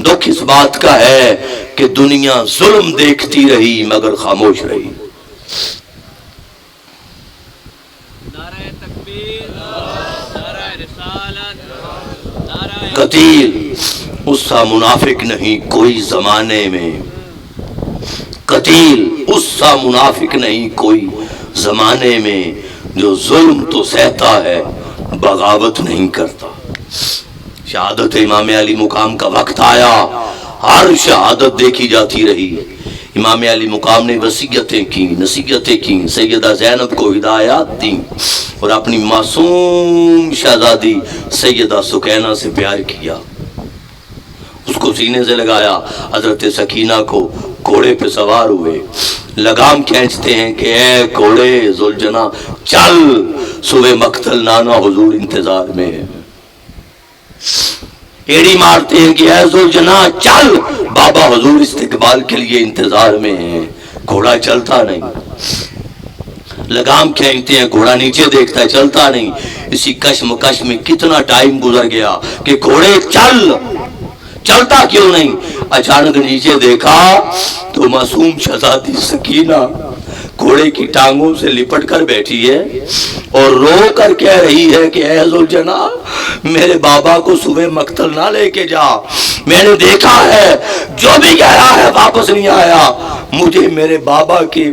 دکھ اس بات کا ہے کہ دنیا ظلم دیکھتی رہی مگر خاموش رہی۔ نعرہ تکبیر، نعرہ رسالت، نعرہ قتیل اس سا منافق نہیں کوئی زمانے میں، قتیل اس سا منافق نہیں کوئی زمانے میں، جو ظلم تو سہتا ہے بغاوت نہیں کرتا۔ شہادت امام علی مقام کا وقت آیا، ہر شہادت دیکھی جاتی رہی۔ امام علی مقام نے وصیتیں کی، نصیحتیں کی، سیدہ زینب کو ہدایات دی اور اپنی معصوم شہزادی سیدہ سکینہ سے پیار کیا، اس کو سینے سے لگایا۔ حضرت سکینہ کو گھوڑے پہ سوار ہوئے، لگام کھینچتے ہیں کہ اے گھوڑے ذوالجناح چل، صبح مقتل نانا حضور انتظار میں ہے۔ ایڑی مارتے ہیں کہ اے ذوالجناح چل، بابا حضور استقبال کے لیے انتظار میں ہیں۔ گھوڑا چلتا نہیں، لگام کھینچتے ہیں، گھوڑا نیچے دیکھتا ہے، چلتا نہیں۔ اسی کشمکش میں کتنا ٹائم گزر گیا کہ گھوڑے چل، چلتا کیوں نہیں؟ اچانک نیچے دیکھا تو معصوم شہزادی سکینہ گھوڑے کی ٹانگوں سے لپٹ کر بیٹھی ہے اور رو کر کہہ رہی ہے کہ اے ذوالجناح میرے بابا کو صبح مقتل نہ لے کے جا، میں نے دیکھا ہے جو بھی گیا ہے واپس نہیں آیا، مجھے میرے بابا کے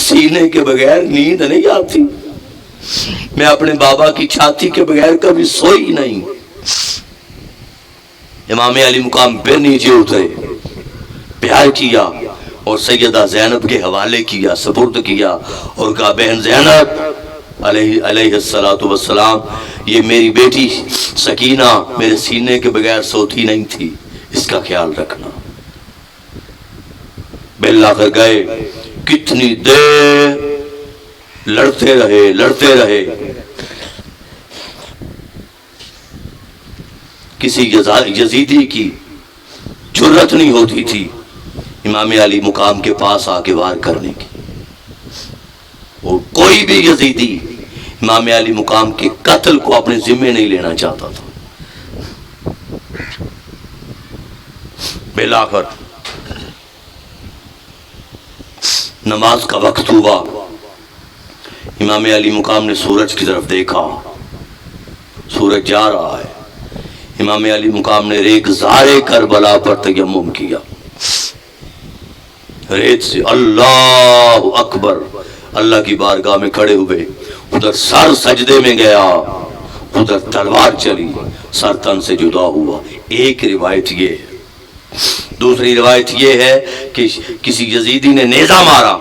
سینے کے بغیر نیند نہیں آتی، میں اپنے بابا کی چھاتی کے بغیر کبھی سوئی نہیں۔ امام علی مقام پھر نیچے اترے، پیار کیا اور سیدہ زینب کے حوالے کیا، سپرد کیا اور کہا بہن زینب علیہ السلام، یہ میری بیٹی سکینہ میرے سینے کے بغیر سوتی نہیں تھی، اس کا خیال رکھنا۔ بلا کر گئے، کتنی دیر لڑتے رہے، کسی یزیدی کی جرت نہیں ہوتی تھی امام علی مقام کے پاس آ کے وار کرنے کی، اور کوئی بھی یزیدی امام علی مقام کے قتل کو اپنے ذمے نہیں لینا چاہتا تھا۔ بالآخر نماز کا وقت ہوا، امام علی مقام نے سورج کی طرف دیکھا، سورج جا رہا ہے۔ امام علی مقام نے ریگزار کربلا پر تیمم کیا، ریت سے اللہ اکبر، اللہ کی بارگاہ میں کھڑے ہوئے، ادھر سر سجدے میں گیا، ادھر تلوار چلی، سر تن سے جدا ہوا۔ ایک روایت یہ ہے۔ دوسری روایت یہ ہے کہ کسی یزیدی نے نیزہ مارا،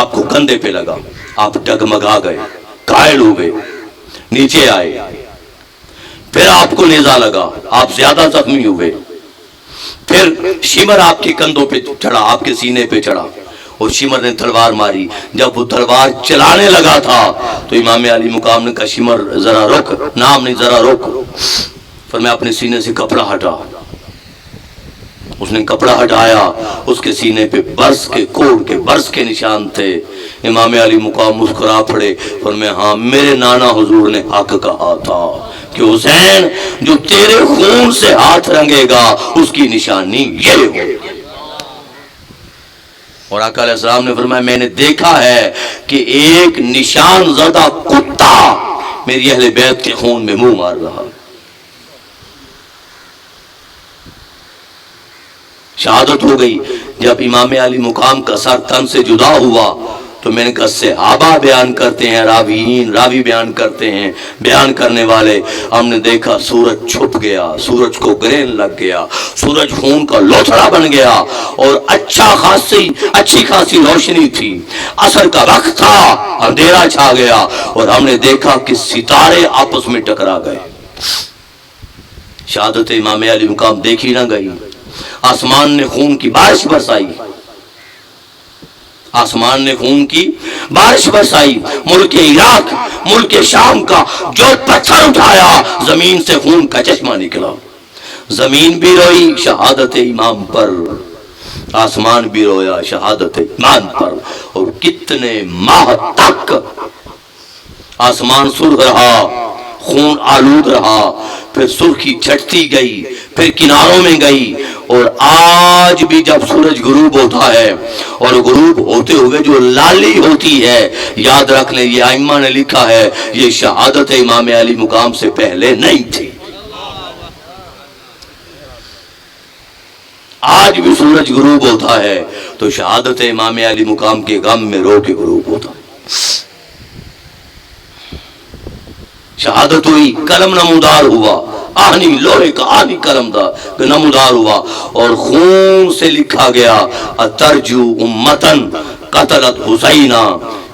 آپ کو کندھے پہ لگا، آپ ڈگمگا گئے، قائل ہو گئے، نیچے آئے، پھر آپ کو نیزہ لگا، آپ زیادہ زخمی ہوئے، پھر شمر آپ کے کندھوں پہ چڑھا، آپ کے سینے پہ چڑھا اور شمر نے تلوار ماری۔ جب وہ تلوار چلانے لگا تھا تو امام علی مقام نے کہا شمر ذرا رک، نام نہیں ذرا رک، فرمایا اپنے سینے سے کپڑا ہٹا۔ اس نے کپڑا ہٹایا، اس کے سینے پہ برس کے کوڑ کے برس کے نشان تھے۔ امام علی مقام مسکرا پڑے، فرمایا ہاں میرے نانا حضور نے حق کہا تھا کہ حسین جو تیرے خون سے ہاتھ رنگے گا اس کی نشانی یہ ہوگی۔ اور آقا علیہ السلام نے فرمایا میں نے دیکھا ہے کہ ایک نشان زدہ کتا میری اہل بیت کے خون میں منہ مار رہا۔ شہادت ہو گئی۔ جب امام علی مقام کا سر تن سے جدا ہوا تو میں نے کہا صحابہ بیان کرتے ہیں، راوی بیان کرتے ہیں، بیان کرنے والے، ہم نے دیکھا سورج چھپ گیا، سورج کو گرین لگ گیا، سورج خون کا لوتھڑا بن گیا اور اچھی خاصی روشنی تھی، عصر کا وقت تھا، اندھیرا چھا گیا اور ہم نے دیکھا کہ ستارے آپس میں ٹکرا گئے۔ شہادت امام علی مقام دیکھی نہ گئی۔ آسمان نے خون کی بارش برسائی، آسمان نے خون کی بارش برسائی۔ ملک عراق، ملک شام کا جو پتھر اٹھایا زمین سے خون کا چشمہ نکلا۔ زمین بھی روئی شہادت امام پر، آسمان بھی رویا شہادت ایمان پر، اور کتنے ماہ تک آسمان سرخ رہا، خون آلود رہا، پھر سرخی چھٹتی گئی، پھر کناروں میں گئی، اور آج بھی جب سورج غروب ہوتا ہے اور غروب ہوتے ہوئے جو لالی ہوتی ہے، یاد رکھ لیں یہ ائمہ نے لکھا ہے یہ شہادت امام علی مقام سے پہلے نہیں تھی۔ آج بھی سورج غروب ہوتا ہے تو شہادت امام علی مقام کے غم میں رو کے غروب ہوتا ہے۔ شہادت ہوئی، قلم نمودار ہوا، آہنی لوہے کا آہنی قلم تھا نمودار ہوا، اور خون سے لکھا گیا اترجو امتن قتلت حسینہ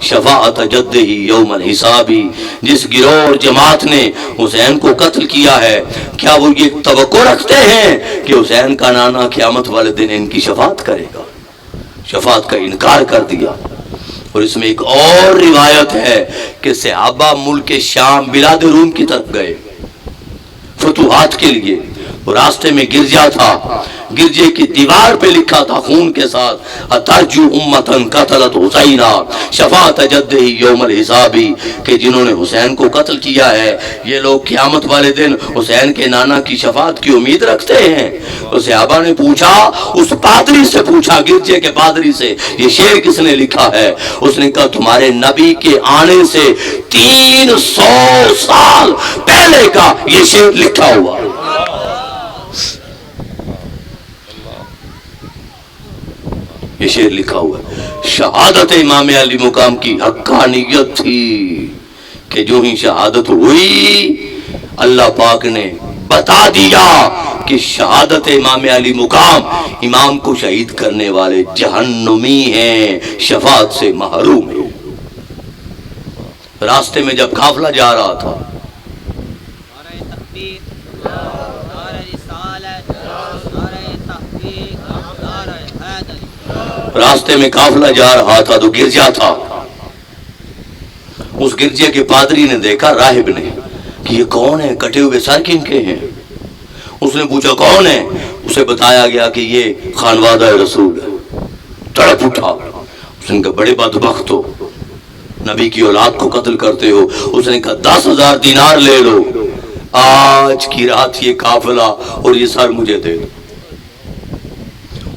شفاعت جدہ یوم الحسابی۔ جس گروہ اور جماعت نے حسین کو قتل کیا ہے، کیا وہ یہ توقع رکھتے ہیں کہ حسین کا نانا قیامت والے دن ان کی شفاعت کرے گا؟ شفاعت کا انکار کر دیا۔ اور اس میں ایک اور روایت ہے کہ صحابہ ملک شام بلاد روم کی طرف گئے فتوحات کے لیے، راستے میں گرجا تھا، گرجے کی دیوار پہ لکھا تھا خون کے ساتھ اترجو امتن قتلت حسینہ شفاعت جدہ یوم الحسابی، کہ جنہوں نے حسین کو قتل کیا ہے یہ لوگ قیامت والے دن حسین کے نانا کی شفاعت کی امید رکھتے ہیں۔ تو صحابہ نے پوچھا، اس پادری سے پوچھا، گرجے کے پادری سے، یہ شعر کس نے لکھا ہے؟ اس نے کہا تمہارے نبی کے آنے سے 300 سال پہلے کا یہ شعر لکھا ہوا۔ یہ شعر لکھا ہوا ہے۔ شہادت امام علی مقام کی حقانیت تھی کہ جو ہی شہادت ہوئی اللہ پاک نے بتا دیا کہ شہادت امام علی مقام، امام کو شہید کرنے والے جہنمی ہیں، شفاعت سے محروم ہیں۔ راستے میں جب قافلہ جا رہا تھا، راستے میں قافلہ جا رہا تھا تو گرجا تھا، اس گرجے کے پادری نے دیکھا راہب نے کہ یہ کون ہے، کٹے ہوئے سر کن کے ہیں؟ اس نے پوچھا کون ہے؟ اسے بتایا گیا کہ یہ خانوادہ رسول ہے۔ تڑپ اٹھا، اس نے کہا بڑے بدبخت ہو، نبی کی اولاد کو قتل کرتے ہو۔ اس نے کہا 10,000 دینار لے لو، آج کی رات یہ قافلہ اور یہ سر مجھے دے دو۔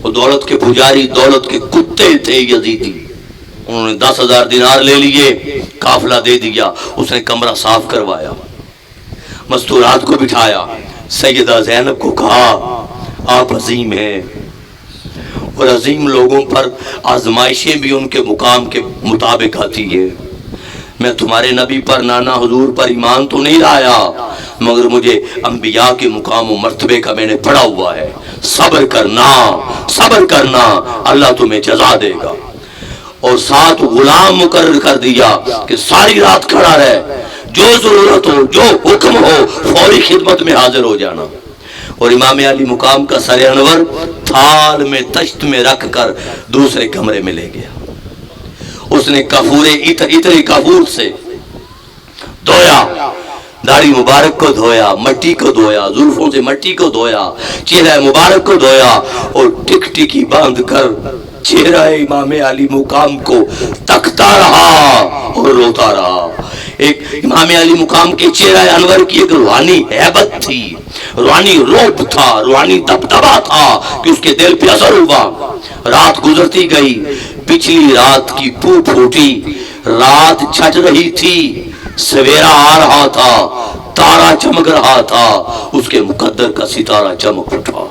وہ دولت کے پجاری، دولت کے کتے تھے یزیدی، انہوں نے 10,000 دینار لے لیے، قافلہ دے دیا۔ اس نے کمرہ صاف کروایا، مستورات کو بٹھایا، سیدہ زینب کو کہا آپ عظیم ہیں، اور عظیم لوگوں پر آزمائشیں بھی ان کے مقام کے مطابق آتی ہے۔ میں تمہارے نبی پر، نانا حضور پر ایمان تو نہیں لایا، مگر مجھے انبیاء کے مقام و مرتبے کا میں نے پڑھا ہوا ہے۔ صبر کرنا، صبر کرنا، اللہ تمہیں جزا دے گا۔ اور ساتھ غلام مقرر کر دیا کہ ساری رات کھڑا رہے، جو ضرورت ہو، جو حکم ہو، فوری خدمت میں حاضر ہو جانا۔ اور امام علی مقام کا سر انور تھال میں تشت میں رکھ کر دوسرے کمرے میں لے گیا۔ اس نے اتنے کافور سے دھویا، داڑھی مبارک کو دھویا، مٹی کو دھویا، زلفوں سے مٹی کو دھویا، چہرہ مبارک کو دھویا، اور ٹک ٹکی باندھ کر چہرہ امام علی مقام کو تکتا رہا اور روتا رہا۔ ایک امام علی مقام کے چہرہ انور کی ایک روحانی ہیبت تھی، روحانی روپ تھا، روحانی دبدبا تھا کہ اس کے دل پہ اثر ہوا۔ رات گزرتی گئی، پچھلی رات کی پھو پھوٹی، رات چھٹ رہی تھی، سویرا آ رہا تھا، تارا چمک رہا تھا، اس کے مقدر کا ستارہ چمک اٹھا۔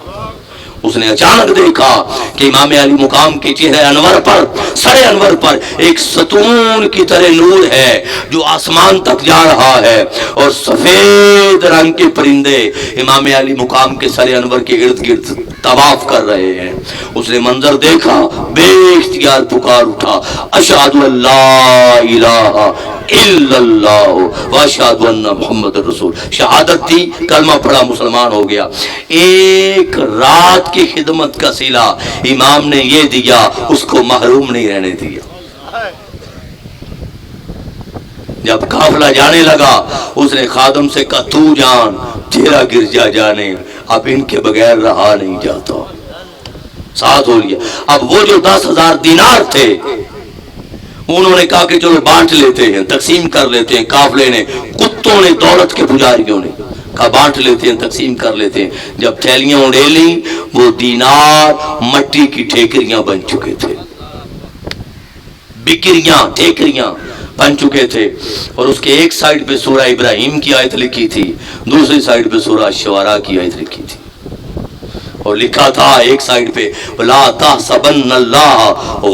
اس نے اچانک دیکھا کہ امام علی مقام کے چہرے انور پر، سر انور پر ایک ستون کی طرح نور ہے جو آسمان تک جا رہا ہے، اور سفید رنگ کے پرندے امام علی مقام کے سر انور کے ارد گرد طواف کر رہے ہیں۔ اس نے منظر دیکھا، بے اختیار پکار اٹھا، اشہد ان لا الہ الا اللہ واشہد ان محمد رسول۔ شہادت دی، کلمہ پڑھا، مسلمان ہو گیا۔ ایک رات کی خدمت کا صلہ امام نے یہ دیا، اس کو محروم نہیں رہنے دیا۔ جب قافلہ جانے لگا، اس نے خادم سے کہا تو جان، تیرا گرجا جانے، اب ان کے بغیر رہا نہیں جاتا. ساتھ ہو لیا. اب وہ جو 10,000 دینار تھے انہوں نے کہا کہ چلو بانٹ لیتے ہیں, تقسیم کر لیتے ہیں. قافلے نے, کتوں نے, دولت کے پجاریوں نے کہا بانٹ لیتے ہیں, تقسیم کر لیتے ہیں. جب تھیلیاں اڑے لیں وہ دینار مٹی کی ٹھیکریاں بن چکے تھے, بکریاں ٹھیکریاں بن چکے تھے. اور اس کے ایک سائیڈ پہ سورہ ابراہیم کی آیت لکھی تھی, دوسری سائیڈ پہ سورہ شعراء کی آیت لکھی تھی, اور لکھا تھا ایک سائیڈ پہ وَلَا تَحْسَبَنَّ اللَّهَ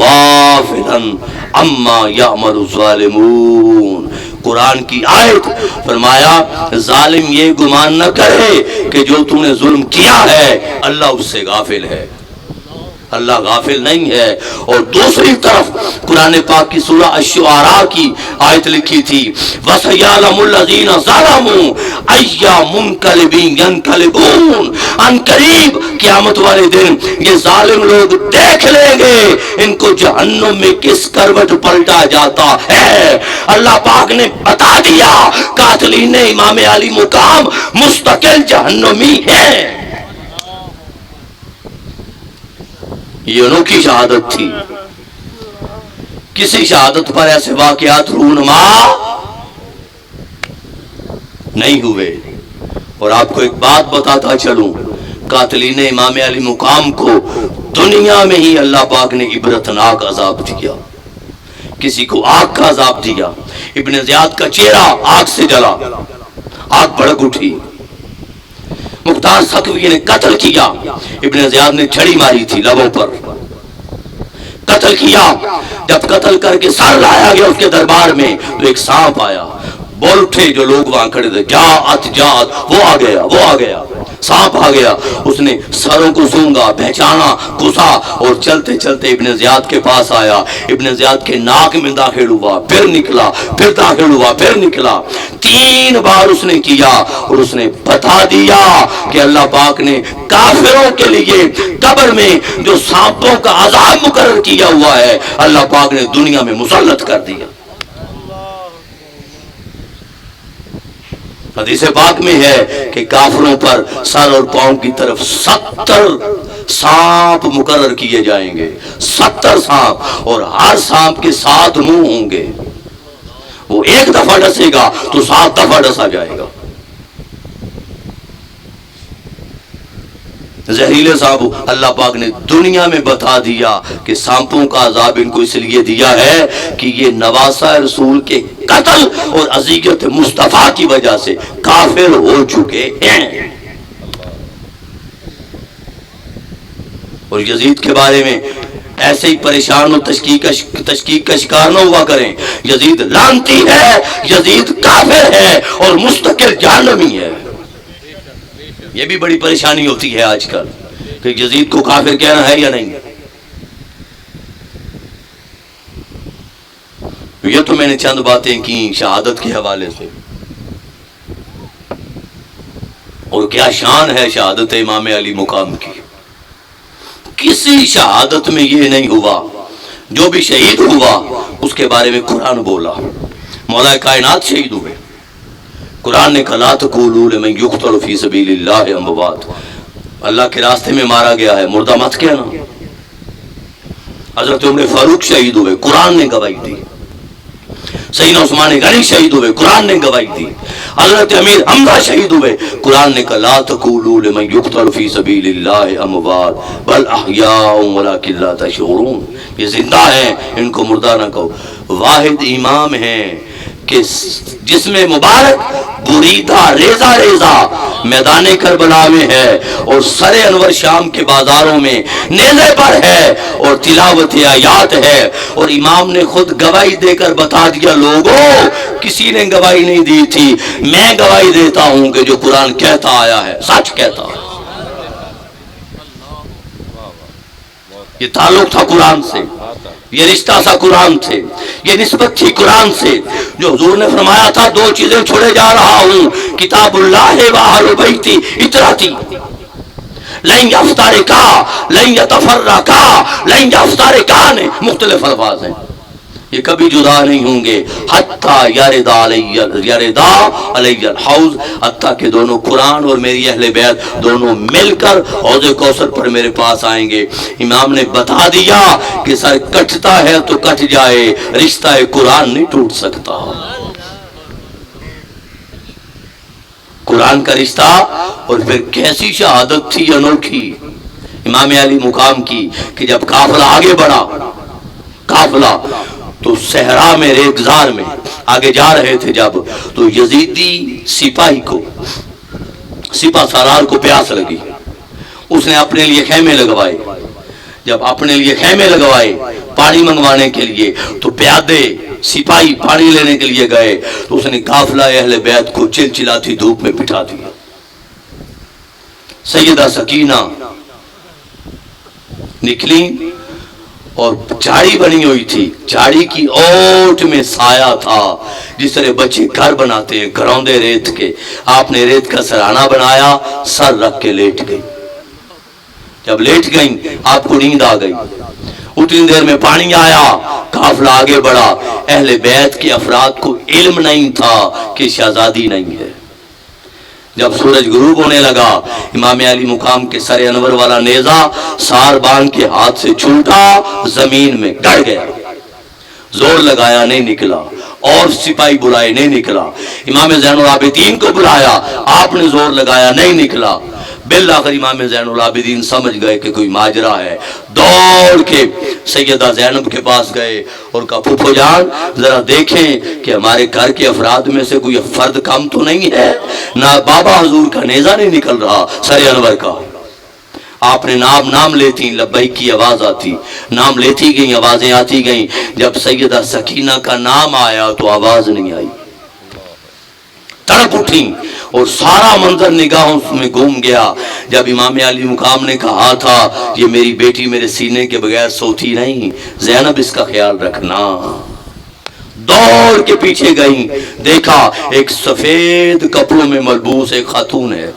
غَافِلًا عَمَّا يَعْمَلُ الظَّالِمُونَ. قرآن کی آیت, فرمایا ظالم یہ گمان نہ کرے کہ جو تو نے ظلم کیا ہے اللہ اس سے غافل ہے. اللہ غافل نہیں ہے. اور دوسری طرف قرآن پاک کی سورہ الشعراء کی آیت لکھی تھی وَسَيَعْلَمُ الَّذِينَ ظَلَمُوا أَيَّ مُنْقَلِبٍ يَنْقَلِبُونَ. ان قریب قیامت والے دن یہ ظالم لوگ دیکھ لیں گے ان کو جہنم میں کس کروٹ پلٹا جاتا ہے. اللہ پاک نے بتا دیا قاتلین امام علی مقام مستقل جہنمی ہیں. یہ انوکھی شہادت تھی. کسی شہادت پر ایسے واقعات رونما نہیں ہوئے. اور آپ کو ایک بات بتاتا چلوں, قاتلین امام علی مقام کو دنیا میں ہی اللہ پاک نے عبرتناک عذاب دیا. کسی کو آگ کا عذاب دیا. ابن زیاد کا چہرہ آگ سے جلا, آگ بھڑک اٹھی. مختار ثقفی نے قتل کیا, ابن زیاد نے چھڑی ماری تھی لبوں پر, قتل کیا. جب قتل کر کے سر لایا گیا اس کے دربار میں تو ایک سانپ آیا. بول اٹھے جو لوگ وہاں کھڑے تھے, جاءت جاءت, وہ آ گیا, وہ آ گیا, سانپ آ گیا. اس نے سروں کو سونگا, پہچانا, گھسا اور چلتے چلتے ابن زیاد کے پاس آیا. ابن زیاد کے ناک میں داخل ہوا, پھر نکلا, پھر داخل ہوا, پھر نکلا. 3 بار اس نے کیا اور اس نے بتا دیا کہ اللہ پاک نے کافروں کے لیے قبر میں جو سانپوں کا عذاب مقرر کیا ہوا ہے اللہ پاک نے دنیا میں مسلط کر دیا. حدیث پاک میں ہے کہ کافروں پر سر اور پاؤں کی طرف 70 سانپ مقرر کیے جائیں گے. 70 سانپ, اور ہر سانپ کے 7 منہ ہوں گے. وہ ایک دفعہ ڈسے گا تو 7 دفعہ ڈسا جائے گا. زہریلے سانپ اللہ پاک نے دنیا میں بتا دیا کہ سانپوں کا عذاب ان کو اس لیے دیا ہے کہ یہ نواسہ رسول کے قتل اور اذیت مصطفیٰ کی وجہ سے کافر ہو چکے ہیں. اور یزید کے بارے میں ایسے ہی پریشان و تشکیک کا شکار نہ ہوا کریں. یزید لعنتی ہے, یزید کافر ہے اور مستقل جہنمی ہے. یہ بھی بڑی پریشانی ہوتی ہے آج کل کہ یزید کو کافر کہنا ہے یا نہیں. یہ تو میں نے چند باتیں کی شہادت کے حوالے سے. اور کیا شان ہے شہادت امام علی مقام کی. کسی شہادت میں یہ نہیں ہوا, جو بھی شہید ہوا اس کے بارے میں قرآن بولا. مولا کائنات شہید ہوئے, قرآن نے کہا لا تقولوا لمن یقتل فی سبیل اللہ اموات, اللہ کے راستے میں مارا گیا ہے مردہ مت کہنا. حضرت عمر فاروق شہید ہوئے, قرآن نے گواہی دی. سیدنا عثمان غنی شہید ہوئے, قرآن نے گواہی دی. حضرت امیر حمزہ شہید ہوئے, قرآن نے کہا لا تقولوا لمن یقتل فی سبیل اللہ اموات بل احیاء ولکن لا تشعرون. یہ زندہ ہیں, ان کو مردہ نہ کہو. واحد امام ہیں کہ جس میں مبارک بریدہ ریزہ ریزہ میدان کربلا میں ہے, اور سر انور شام کے بازاروں میں نیزے پر ہے, اور تلاوت آیات ہے. اور امام نے خود گواہی دے کر بتا دیا لوگوں, کسی نے گواہی نہیں دی تھی, میں گواہی دیتا ہوں کہ جو قرآن کہتا آیا ہے سچ کہتا ہے. یہ تعلق تھا قرآن سے, یہ رشتہ تھا قرآن سے, یہ نسبت تھی قرآن سے. جو حضور نے فرمایا تھا 2 چیزیں چھوڑے جا رہا ہوں, کتاب اللہ و اہل بیتی اطراتی, لن یفترقا لن یتفرقا لن یفترقا, نے مختلف الفاظ ہیں. یہ کبھی جدا نہیں ہوں گے حتیٰ یردا علی الحوض، حتیٰ کہ دونوں قرآن اور میری اہل بیت دونوں مل کر حوض کوثر پر میرے پاس آئیں گے۔ امام نے بتا دیا کہ سر کٹتا ہے تو کٹ جائے، رشتہ قرآن نہیں ٹوٹ سکتا۔ قرآن کا رشتہ، اور پھر کیسی شہادت تھی انوکھی امام علی مقام کی کہ جب قافلہ آگے بڑھا، قافلہ تو صحرا میں ریگزار میں آگے جا رہے تھے جب، تو یزیدی سپاہی کو، سپاہ سالار کو پیاس لگی، اس نے اپنے لیے خیمے لگوائے۔ جب اپنے لیے خیمے لگوائے پانی منگوانے کے لیے، تو پیادے سپاہی پانی لینے کے لیے گئے، تو اس نے قافلہ اہل بیت کو چلچلاتی دھوپ میں بٹھا دیا۔ سیدہ سکینہ نکلی اور جھاڑی بنی ہوئی تھی، جھاڑی کی اوٹ میں سایہ تھا، جس طرح بچے گھر بناتے ہیں گھروندے ریت کے، آپ نے ریت کا سرانہ بنایا، سر رکھ کے لیٹ گئی۔ جب لیٹ گئیں آپ کو نیند آ گئی، اتنی دیر میں پانی آیا، قافلہ آگے بڑھا، اہل بیت کے افراد کو علم نہیں تھا کہ شہزادی نہیں ہے۔ جب سورج غروب ہونے لگا، امام علی مقام کے سر انور والا نیزہ ساربان کے ہاتھ سے چھوٹا، زمین میں گڑ گیا، زور لگایا نہیں نکلا، اور سپاہی بلائے نہیں نکلا، امام زین العابدین کو بلایا، آپ نے زور لگایا نہیں نکلا۔ بالآخر امام زین العابدین سمجھ گئے کہ کوئی ماجرا ہے، دوڑ کے سیدہ زینب کے پاس گئے اور کہا پھوپھو جان ذرا دیکھیں کہ ہمارے گھر کے افراد میں سے کوئی فرد کم تو نہیں ہے، نہ بابا حضور کا نیزہ نہیں نکل رہا سر انور کا۔ آپ نے نام لیتی، لبیک کی آواز آتی، نام لیتی گئیں، آوازیں آتی گئیں، جب سیدہ سکینہ کا نام آیا تو آواز نہیں آئی، تڑپ اٹھیں، اور سارا منظر نگاہوں میں گھوم گیا۔ جب امام علی مقام نے کہا تھا یہ میری بیٹی میرے سینے کے بغیر سوتی نہیں، زینب اس کا خیال رکھنا، دوڑ کے پیچھے گئیں، دیکھا ایک سفید کپڑوں میں ملبوس ایک خاتون ہے،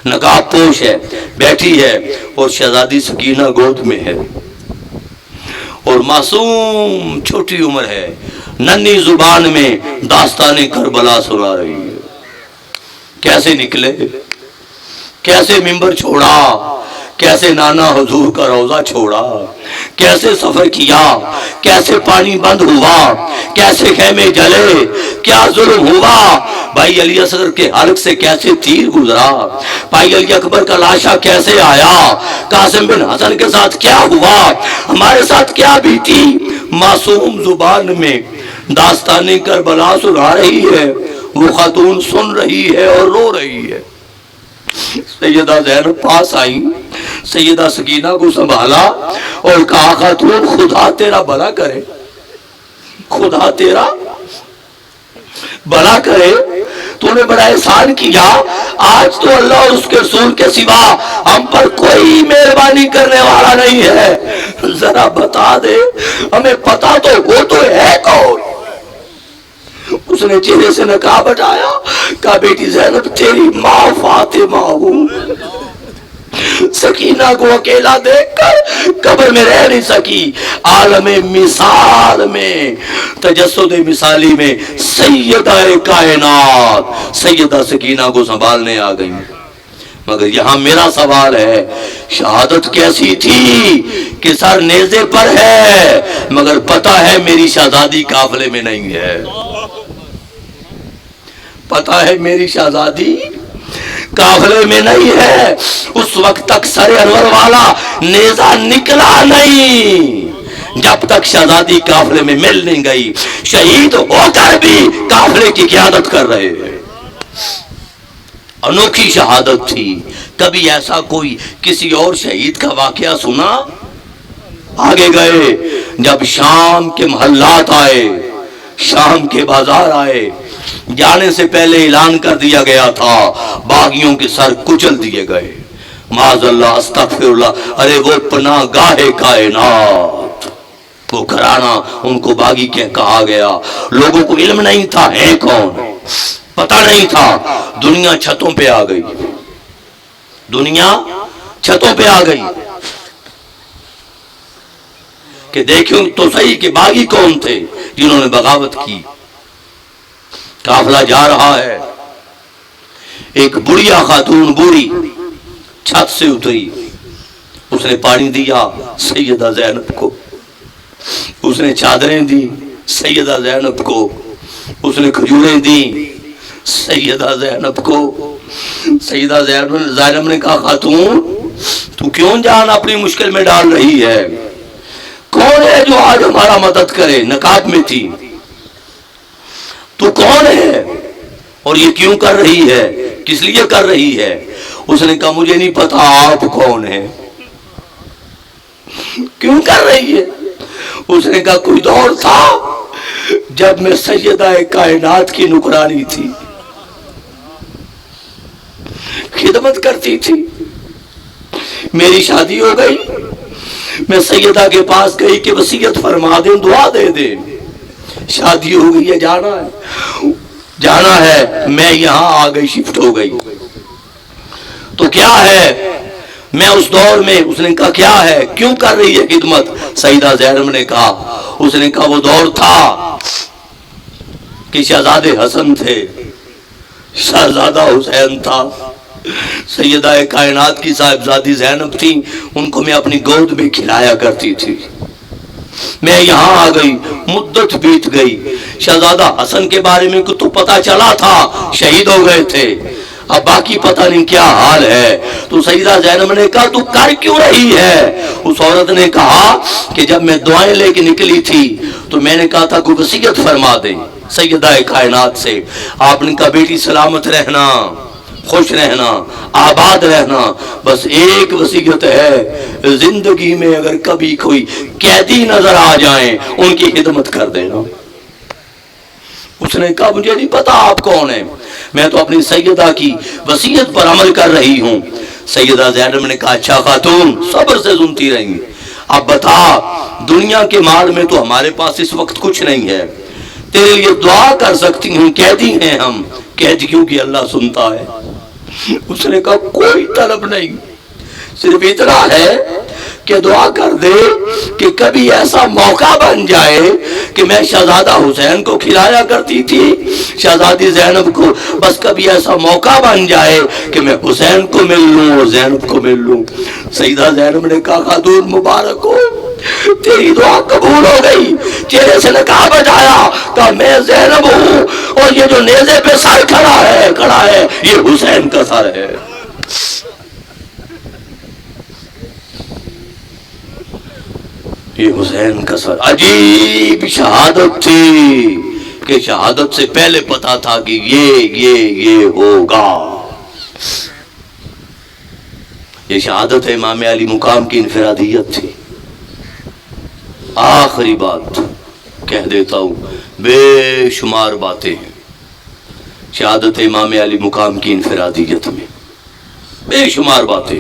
نقاب پوش ہے، بیٹھی ہے، اور شہزادی سکینہ گود میں ہے، اور معصوم چھوٹی عمر ہے، ننھی زبان میں داستان کربلا سنا رہی ہے۔ کیسے نکلے، کیسے ممبر چھوڑا، کیسے نانا حضور کا روضہ چھوڑا، کیسے سفر کیا، کیسے پانی بند ہوا، کیسے خیمے جلے، کیا ظلم ہوا، بھائی علی اصغر کے حلق سے کیسے تیر گزرا، بھائی علی اکبر کا لاشا کیسے آیا، قاسم بن حسن کے ساتھ کیا ہوا، ہمارے ساتھ کیا بیتی، معصوم زبان میں داستان کربلا سنا رہی ہے، وہ خاتون سن رہی ہے اور رو رہی ہے۔ سیدہ زینب پاس آئیں، سیدہ سکینہ کو سنبھالا اور کہا خاتون خدا تیرا بھلا کرے، خدا تیرا بھلا کرے، تو نے بڑا احسان کیا، آج تو اللہ اور اس کے رسول کے سوا ہم پر کوئی مہربانی کرنے والا نہیں ہے، ذرا بتا دے ہمیں پتا تو وہ تو ہے کون۔ اس نے چہرے سے نقاب ہٹایا، کہا بیٹی زینب تیری ماں فاطمہ ہوں۔ سکینہ کو اکیلا دیکھ کر قبر میں رہ نہیں سکی، عالم مثال میں، تجسد مثالی میں سیدہ کائنات سیدہ سکینہ کو سنبھالنے آ گئی۔ مگر یہاں میرا سوال ہے، شہادت کیسی تھی کہ سر نیزے پر ہے مگر پتہ ہے میری شہزادی قافلے میں نہیں ہے، پتہ ہے میری شہزادی قافلے میں نہیں ہے، اس وقت تک سر انور والا نیزہ نکلا نہیں جب تک شہزادی قافلے میں مل نہیں گئی، شہید ہو کر بھی قافلے کی قیادت کر رہے ہیں۔ انوکھی شہادت تھی۔ کبھی ایسا کوئی کسی اور شہید کا واقعہ سنا؟ آگے گئے، جب شام کے محلات آئے، شام کے بازار آئے، جانے سے پہلے اعلان کر دیا گیا تھا باغیوں کے سر کچل دیے گئے، معاذ اللہ استغفر اللہ، ارے وہ پناہ گاہ کائنات، وہ گھرانہ ان کو باغی کہا گیا۔ لوگوں کو علم نہیں تھا ہے کون، پتہ نہیں تھا۔ دنیا چھتوں پہ آ گئی، دنیا چھتوں پہ آ گئی۔ کہ دیکھیں تو صحیح کہ باغی کون تھے جنہوں نے بغاوت کی. قافلہ جا رہا ہے, ایک بڑھیا خاتون بوڑھی چھت سے اتری, اس نے پانی دیا سیدہ زینب کو, اس نے چادریں دی سیدہ زینب کو, اس نے کھجوریں دی سیدہ زینب کو. سیدہ زینب نے کہا خاتون تو کیوں جان اپنی مشکل میں ڈال رہی ہے؟ کون ہے جو آج ہمارا مدد کرے؟ نقاب میں تھی. تو کون ہے اور یہ کیوں کر رہی ہے, کس لیے کر رہی ہے؟ اس نے کہا مجھے نہیں پتا آپ کون ہیں, کیوں کر رہی ہے؟ اس نے کہا کوئی دور تھا جب میں سیدہ کائنات کی نکرانی تھی, خدمت کرتی تھی, میری شادی ہو گئی, میں سیدہ کے پاس گئی کہ وصیت فرما دیں, دعا دے دیں, شادی ہو گئی ہے, جانا ہے, میں یہاں آ گئی, شفٹ ہو گئی, تو کیا ہے؟ میں اس دور میں, اس نے کہا کیا ہے, کیوں کر رہی ہے خدمت؟ سیدہ زینب نے کہا, اس نے کہا وہ دور تھا کہ شہزادے حسن تھے, شہزادہ حسین تھا, سیدہ کائنات کی صاحبزادی زینب تھی, ان کو میں اپنی گود میں کھلایا کرتی تھی. میں یہاں آ گئی, مدت بیت گئی, شہزادہ حسن کے بارے میں تو پتا چلا تھا, شہید ہو گئے تھے, اب باقی پتہ نہیں کیا حال ہے. تو سیدہ زینب نے کہا تو کر کیوں رہی ہے؟ اس عورت نے کہا کہ جب میں دعائیں لے کے نکلی تھی تو میں نے کہا تھا کوئی وصیت فرما دیں سیدہ کائنات سے. آپ نے کہا بیٹی سلامت رہنا, خوش رہنا, آباد رہنا, بس ایک وصیت ہے, زندگی میں اگر کبھی کوئی قیدی نظر آ جائیں ان کی خدمت کر دینا. اس نے کہا مجھے نہیں پتا آپ کون ہیں, میں تو اپنی سیدہ کی وصیت پر عمل کر رہی ہوں. سیدہ زینب نے کہا اچھا خاتون, صبر سے سنتی رہیں, اب بتا دنیا کے مال میں تو ہمارے پاس اس وقت کچھ نہیں ہے, تیرے لیے دعا کر سکتی ہوں, قیدی ہیں ہم, قیدیوں کی اللہ سنتا ہے. اس نے کہا کوئی طلب نہیں, صرف اتنا ہے کہ دعا کر دے کہ کبھی ایسا موقع بن جائے کہ میں شہزادہ حسین کو کھلایا کرتی تھی, شہزادی زینب کو, بس کبھی ایسا موقع بن جائے کہ میں حسین کو مل لوں اور زینب کو مل لوں. سیدہ زینب نے کہا خاتون مبارک ہو, تیری دعا قبول ہو گئی. چہرے سے نقاب ہٹایا, کہا میں زینب ہوں اور یہ جو نیزے پہ سر کھڑا ہے یہ حسین کا سر ہے. یہ حسین کا سر. عجیب شہادت تھی کہ شہادت سے پہلے پتا تھا کہ یہ ہوگا. یہ شہادت امام علی مقام کی انفرادیت تھی. آخری بات کہہ دیتا ہوں, بے شمار باتیں ہیں شہادت امام علی مقام کی انفرادیت میں, بے شمار باتیں,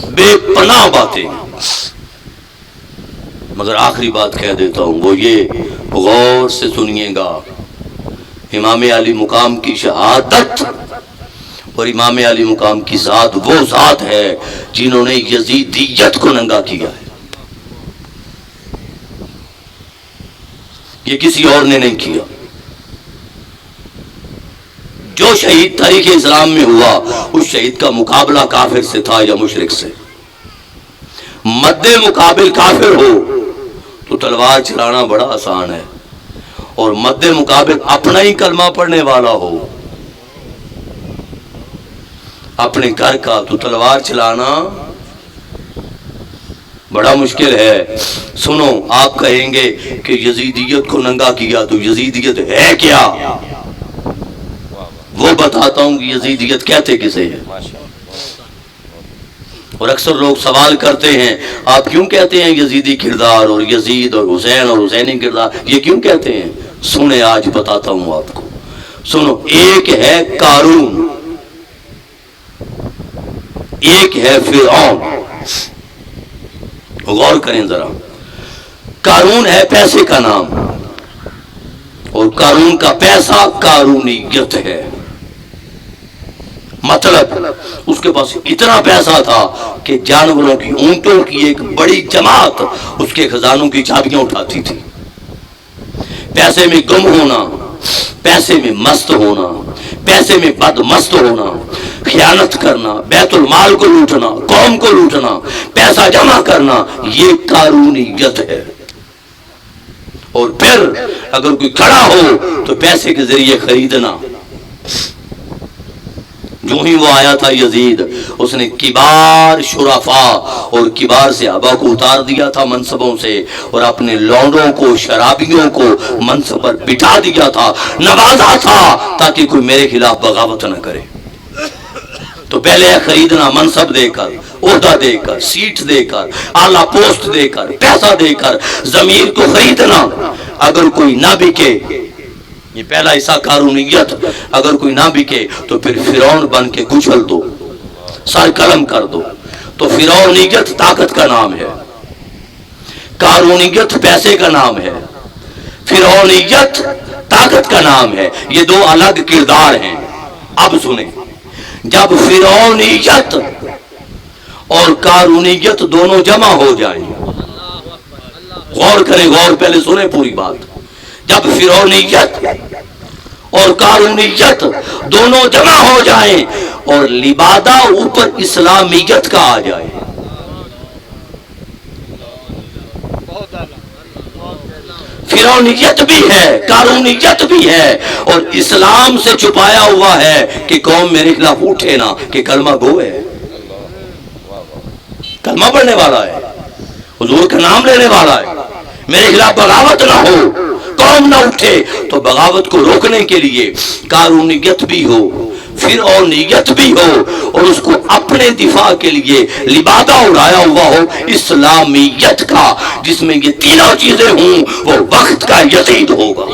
بے پناہ باتیں, مگر آخری بات کہہ دیتا ہوں وہ یہ, غور سے سنیے گا. امام علی مقام کی شہادت اور امام علی مقام کی ذات وہ ذات ہے جنہوں نے یزیدیت کو ننگا کیا ہے, یہ کسی اور نے نہیں کیا. جو شہید تاریخ اسلام میں ہوا اس شہید کا مقابلہ کافر سے تھا یا مشرک سے. مد مقابل کافر ہو تو تلوار چلانا بڑا آسان ہے, اور مد مقابل اپنا ہی کلمہ پڑھنے والا ہو اپنے گھر کا, تو تلوار چلانا بڑا مشکل ہے. سنو, آپ کہیں گے کہ یزیدیت کو ننگا کیا, تو یزیدیت ہے کیا؟ وہ بتاتا ہوں کہ یزیدیت کہتے کسے ہے. اور اکثر لوگ سوال کرتے ہیں آپ کیوں کہتے ہیں یزیدی کردار اور یزید اور حسین اور حسینی کردار, یہ کیوں کہتے ہیں؟ سنیں آج بتاتا ہوں آپ کو. سنو, ایک ہے قارون, ایک ہے فرعون. غور کریں ذرا. قارون ہے پیسے کا نام, اور قارون کا پیسہ قارونیت ہے. مطلب اس کے پاس اتنا پیسہ تھا کہ جانوروں کی، اونٹوں کی ایک بڑی جماعت اس کے خزانوں کی چابیاں اٹھاتی تھی۔ پیسے میں گم ہونا، پیسے میں مست ہونا، پیسے میں بد مست ہونا، خیانت کرنا، بیت المال کو لوٹنا، قوم کو لوٹنا، پیسہ جمع کرنا، یہ قارونیت ہے۔ اور پھر اگر کوئی کھڑا ہو تو پیسے کے ذریعے خریدنا۔ جو ہی وہ آیا تھا یزید، اس نے کبار شرفاء اور کبار صحابہ کو اتار دیا تھا منصبوں سے، اور اپنے لونڈوں کو، شرابیوں کو منصب پر بٹھا دیا تھا، نوازا تھا تاکہ کوئی میرے خلاف بغاوت نہ کرے۔ تو پہلے ہے خریدنا، منصب دے کر، عہدہ دے کر، سیٹ دے کر، اعلیٰ پوسٹ دے کر، پیسہ دے کر، ضمیر کو خریدنا۔ اگر کوئی نہ بکے، یہ پہلا حصہ قارونیت، اگر کوئی نہ بکے تو پھر فرعون بن کے کچل دو، سر قلم کر دو۔ تو فرعونیت طاقت کا نام ہے، قارونیت پیسے کا نام ہے، فرعونیت طاقت کا نام ہے۔ یہ دو الگ کردار ہیں۔ اب سنیں، جب فرعونیت اور قارونیت دونوں جمع ہو جائیں، غور کریں، غور پہلے سنیں پوری بات۔ جب فرعونیت اور قارونیت دونوں جمع ہو جائیں اور لبادہ اوپر اسلامیت کا آ جائے، فرعونیت بھی ہے، قارونیت بھی ہے، اور اسلام سے چھپایا ہوا ہے کہ قوم میرے خلاف اٹھے نہ، کہ کلمہ گو ہے، کلمہ پڑھنے والا ہے، حضور کا نام لینے والا ہے، میرے خلاف بغاوت نہ ہو، قوم نہ اٹھے۔ تو بغاوت کو روکنے کے لیے قارونیت بھی ہو، فرعونیت بھی ہو، اور اس کو اپنے دفاع کے لیے لبادہ اڑایا ہوا ہو اسلامیت کا، جس میں یہ تینوں چیزیں ہوں، وہ وقت کا یزید ہوگا۔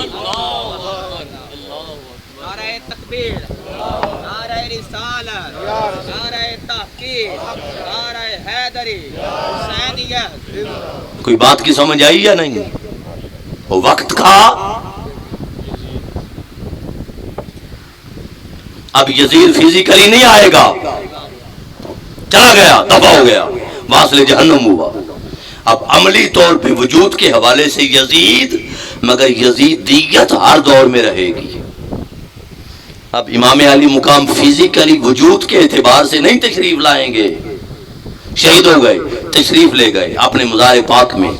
نعرہ تکبیر، نعرہ رسالت، نعرہ تحقیق، نعرہ حیدری، حسینیت۔ کوئی بات کی سمجھ آئی یا نہیں؟ وہ وقت کا۔ اب یزید فزیکلی نہیں آئے گا، چلا گیا، دفع ہو گیا، واصل جہنم ہوا۔ اب عملی طور پہ وجود کے حوالے سے یزید، مگر یزیدیت ہر دور میں رہے گی۔ اب امام علی مقام فزیکلی وجود کے اعتبار سے نہیں تشریف لائیں گے، شہید ہو گئے، تشریف لے گئے اپنے مزار پاک میں،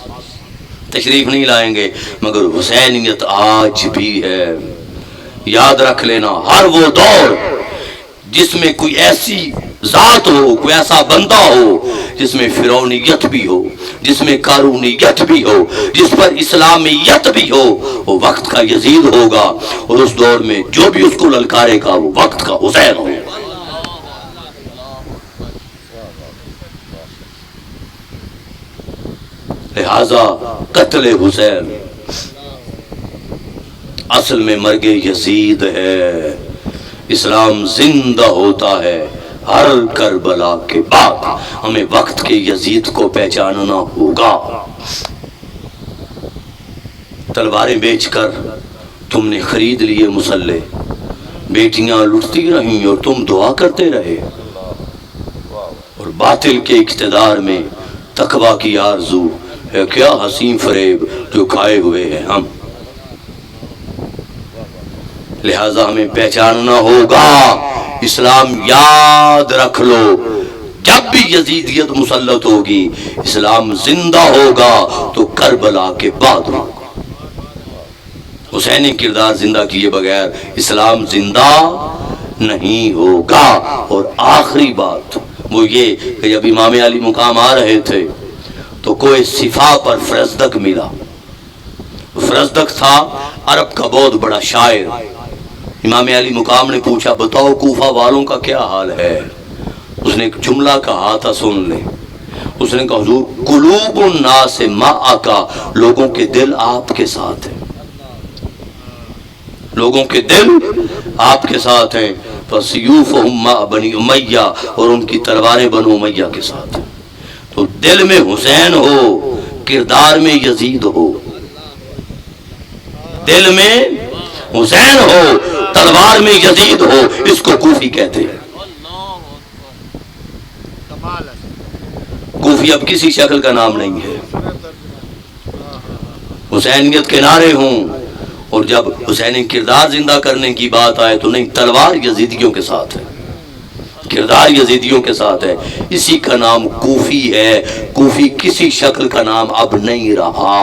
تشریف نہیں لائیں گے، مگر حسینیت آج بھی ہے۔ یاد رکھ لینا، ہر وہ دور جس میں کوئی ایسی ذات ہو، کوئی ایسا بندہ ہو جس میں فرعونیت بھی ہو، جس میں قارونیت بھی ہو، جس پر اسلامیت بھی ہو، وہ وقت کا یزید ہوگا، اور اس دور میں جو بھی اس کو للکارے گا وہ وقت کا حسین ہوگا۔ لہذا قتل حسین اصل میں مرگ یزید ہے۔ اسلام زندہ ہوتا ہے ہر کربلا کے بعد۔ ہمیں وقت کے یزید کو پہچاننا ہوگا۔ تلواریں بیچ کر تم نے خرید لیے مسلح، بیٹیاں لٹتی رہیں اور تم دعا کرتے رہے، اور باطل کے اقتدار میں تقویٰ کی آرزو ہے کیا حسین فریب جو کھائے ہوئے ہیں ہم۔ لہذا ہمیں پہچاننا ہوگا۔ اسلام یاد رکھ لو، جب بھی یزیدیت مسلط ہوگی، اسلام زندہ ہوگا تو کربلا کے بعد ہوگا۔ حسینی کردار زندہ کیے بغیر اسلام زندہ نہیں ہوگا۔ اور آخری بات وہ یہ کہ جب امام علی مقام آ رہے تھے تو کوئی صفا پر فرزدق ملا۔ فرزدق تھا عرب کا بہت بڑا شاعر۔ امام علی مقام نے پوچھا بتاؤ کوفہ والوں کا کیا حال ہے؟ اس نے ایک جملہ کہا تھا، سن لیں۔ اس نے کہا حضور قلوب الناس معک، لوگوں کے دل آپ کے ساتھ ہیں، لوگوں کے دل آپ کے ساتھ ہیں۔ فسیوفہم مع بنی امیہ، اور ان کی تلواریں بنو امیہ کے ساتھ ہیں۔ تو دل میں حسین ہو، کردار میں یزید ہو۔ دل میں حسین ہو، تلوار میں یزید ہو، اس کو کوفی کہتے ہیں۔ کوفی اب کسی شکل کا نام نہیں ہے. حسینیت کے نعرے ہوں اور جب حسینی کردار زندہ کرنے کی بات آئے تو نہیں، تلوار یزیدیوں کے ساتھ ہے، کردار یزیدیوں کے ساتھ ہے. اسی کا نام کوفی ہے. کوفی کسی شکل کا نام اب نہیں رہا،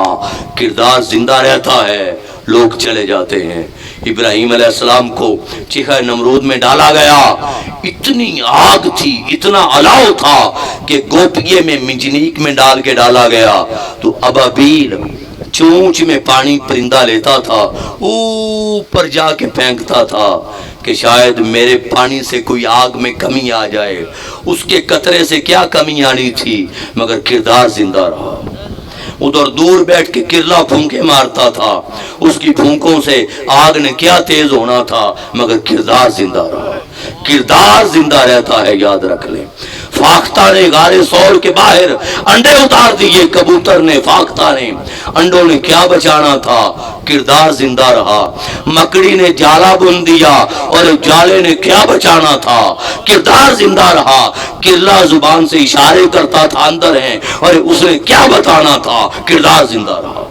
کردار زندہ رہتا ہے، لوگ چلے جاتے ہیں. ابراہیم علیہ السلام کو چیخہ نمرود میں ڈالا گیا، اتنی آگ تھی، اتنا علاؤ تھا کہ گوپیے میں منجنیک میں ڈال کے ڈالا گیا تو ابابیل چونچ میں پانی پرندہ لیتا تھا، اوپر جا کے پھینکتا تھا کہ شاید میرے پانی سے کوئی آگ میں کمی آ جائے. اس کے قطرے سے کیا کمی آنی تھی، مگر کردار زندہ رہا. ادھر دور بیٹھ کے کرلا پھونکے مارتا تھا، اس کی پھونکوں سے آگ نے کیا تیز ہونا تھا، مگر کردار زندہ رہا. کردار زندہ رہتا ہے، یاد رکھ لیں. فاختہ نے غار سور کے باہر انڈے اتار دیے، کبوتر نے، فاختہ نے. انڈوں نے کیا بچانا تھا، کردار زندہ رہا. مکڑی نے جالا بن دیا اور جالے نے کیا بچانا تھا، کردار زندہ رہا. کرلا زبان سے اشارے کرتا تھا اندر ہیں، اور اس نے کیا بتانا تھا، کردار زندہ رہا.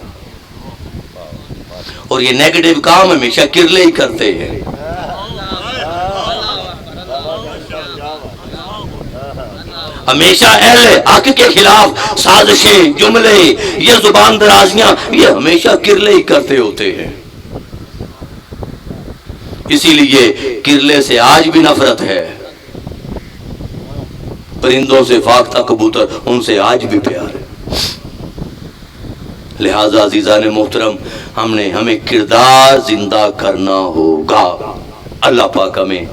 اور یہ نیگیٹو کام ہمیشہ کرلے ہی کرتے ہیں. ہمیشہ اہل حق کے خلاف سازشیں، جملے، یہ زبان درازیاں، یہ ہمیشہ کرلے ہی کرتے ہوتے ہیں. اسی لیے کرلے سے آج بھی نفرت ہے، پرندوں سے، فاختہ، کبوتر، ان سے آج بھی پیار ہے. لہذا عزیزان محترم، ہمیں کردار زندہ کرنا ہوگا. اللہ پاک ہمیں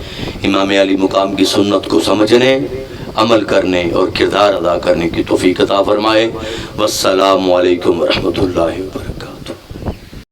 امام علی مقام کی سنت کو سمجھنے، عمل کرنے اور کردار ادا کرنے کی توفیق عطا فرمائے. والسلام علیکم ورحمۃ اللہ وبرکاتہ.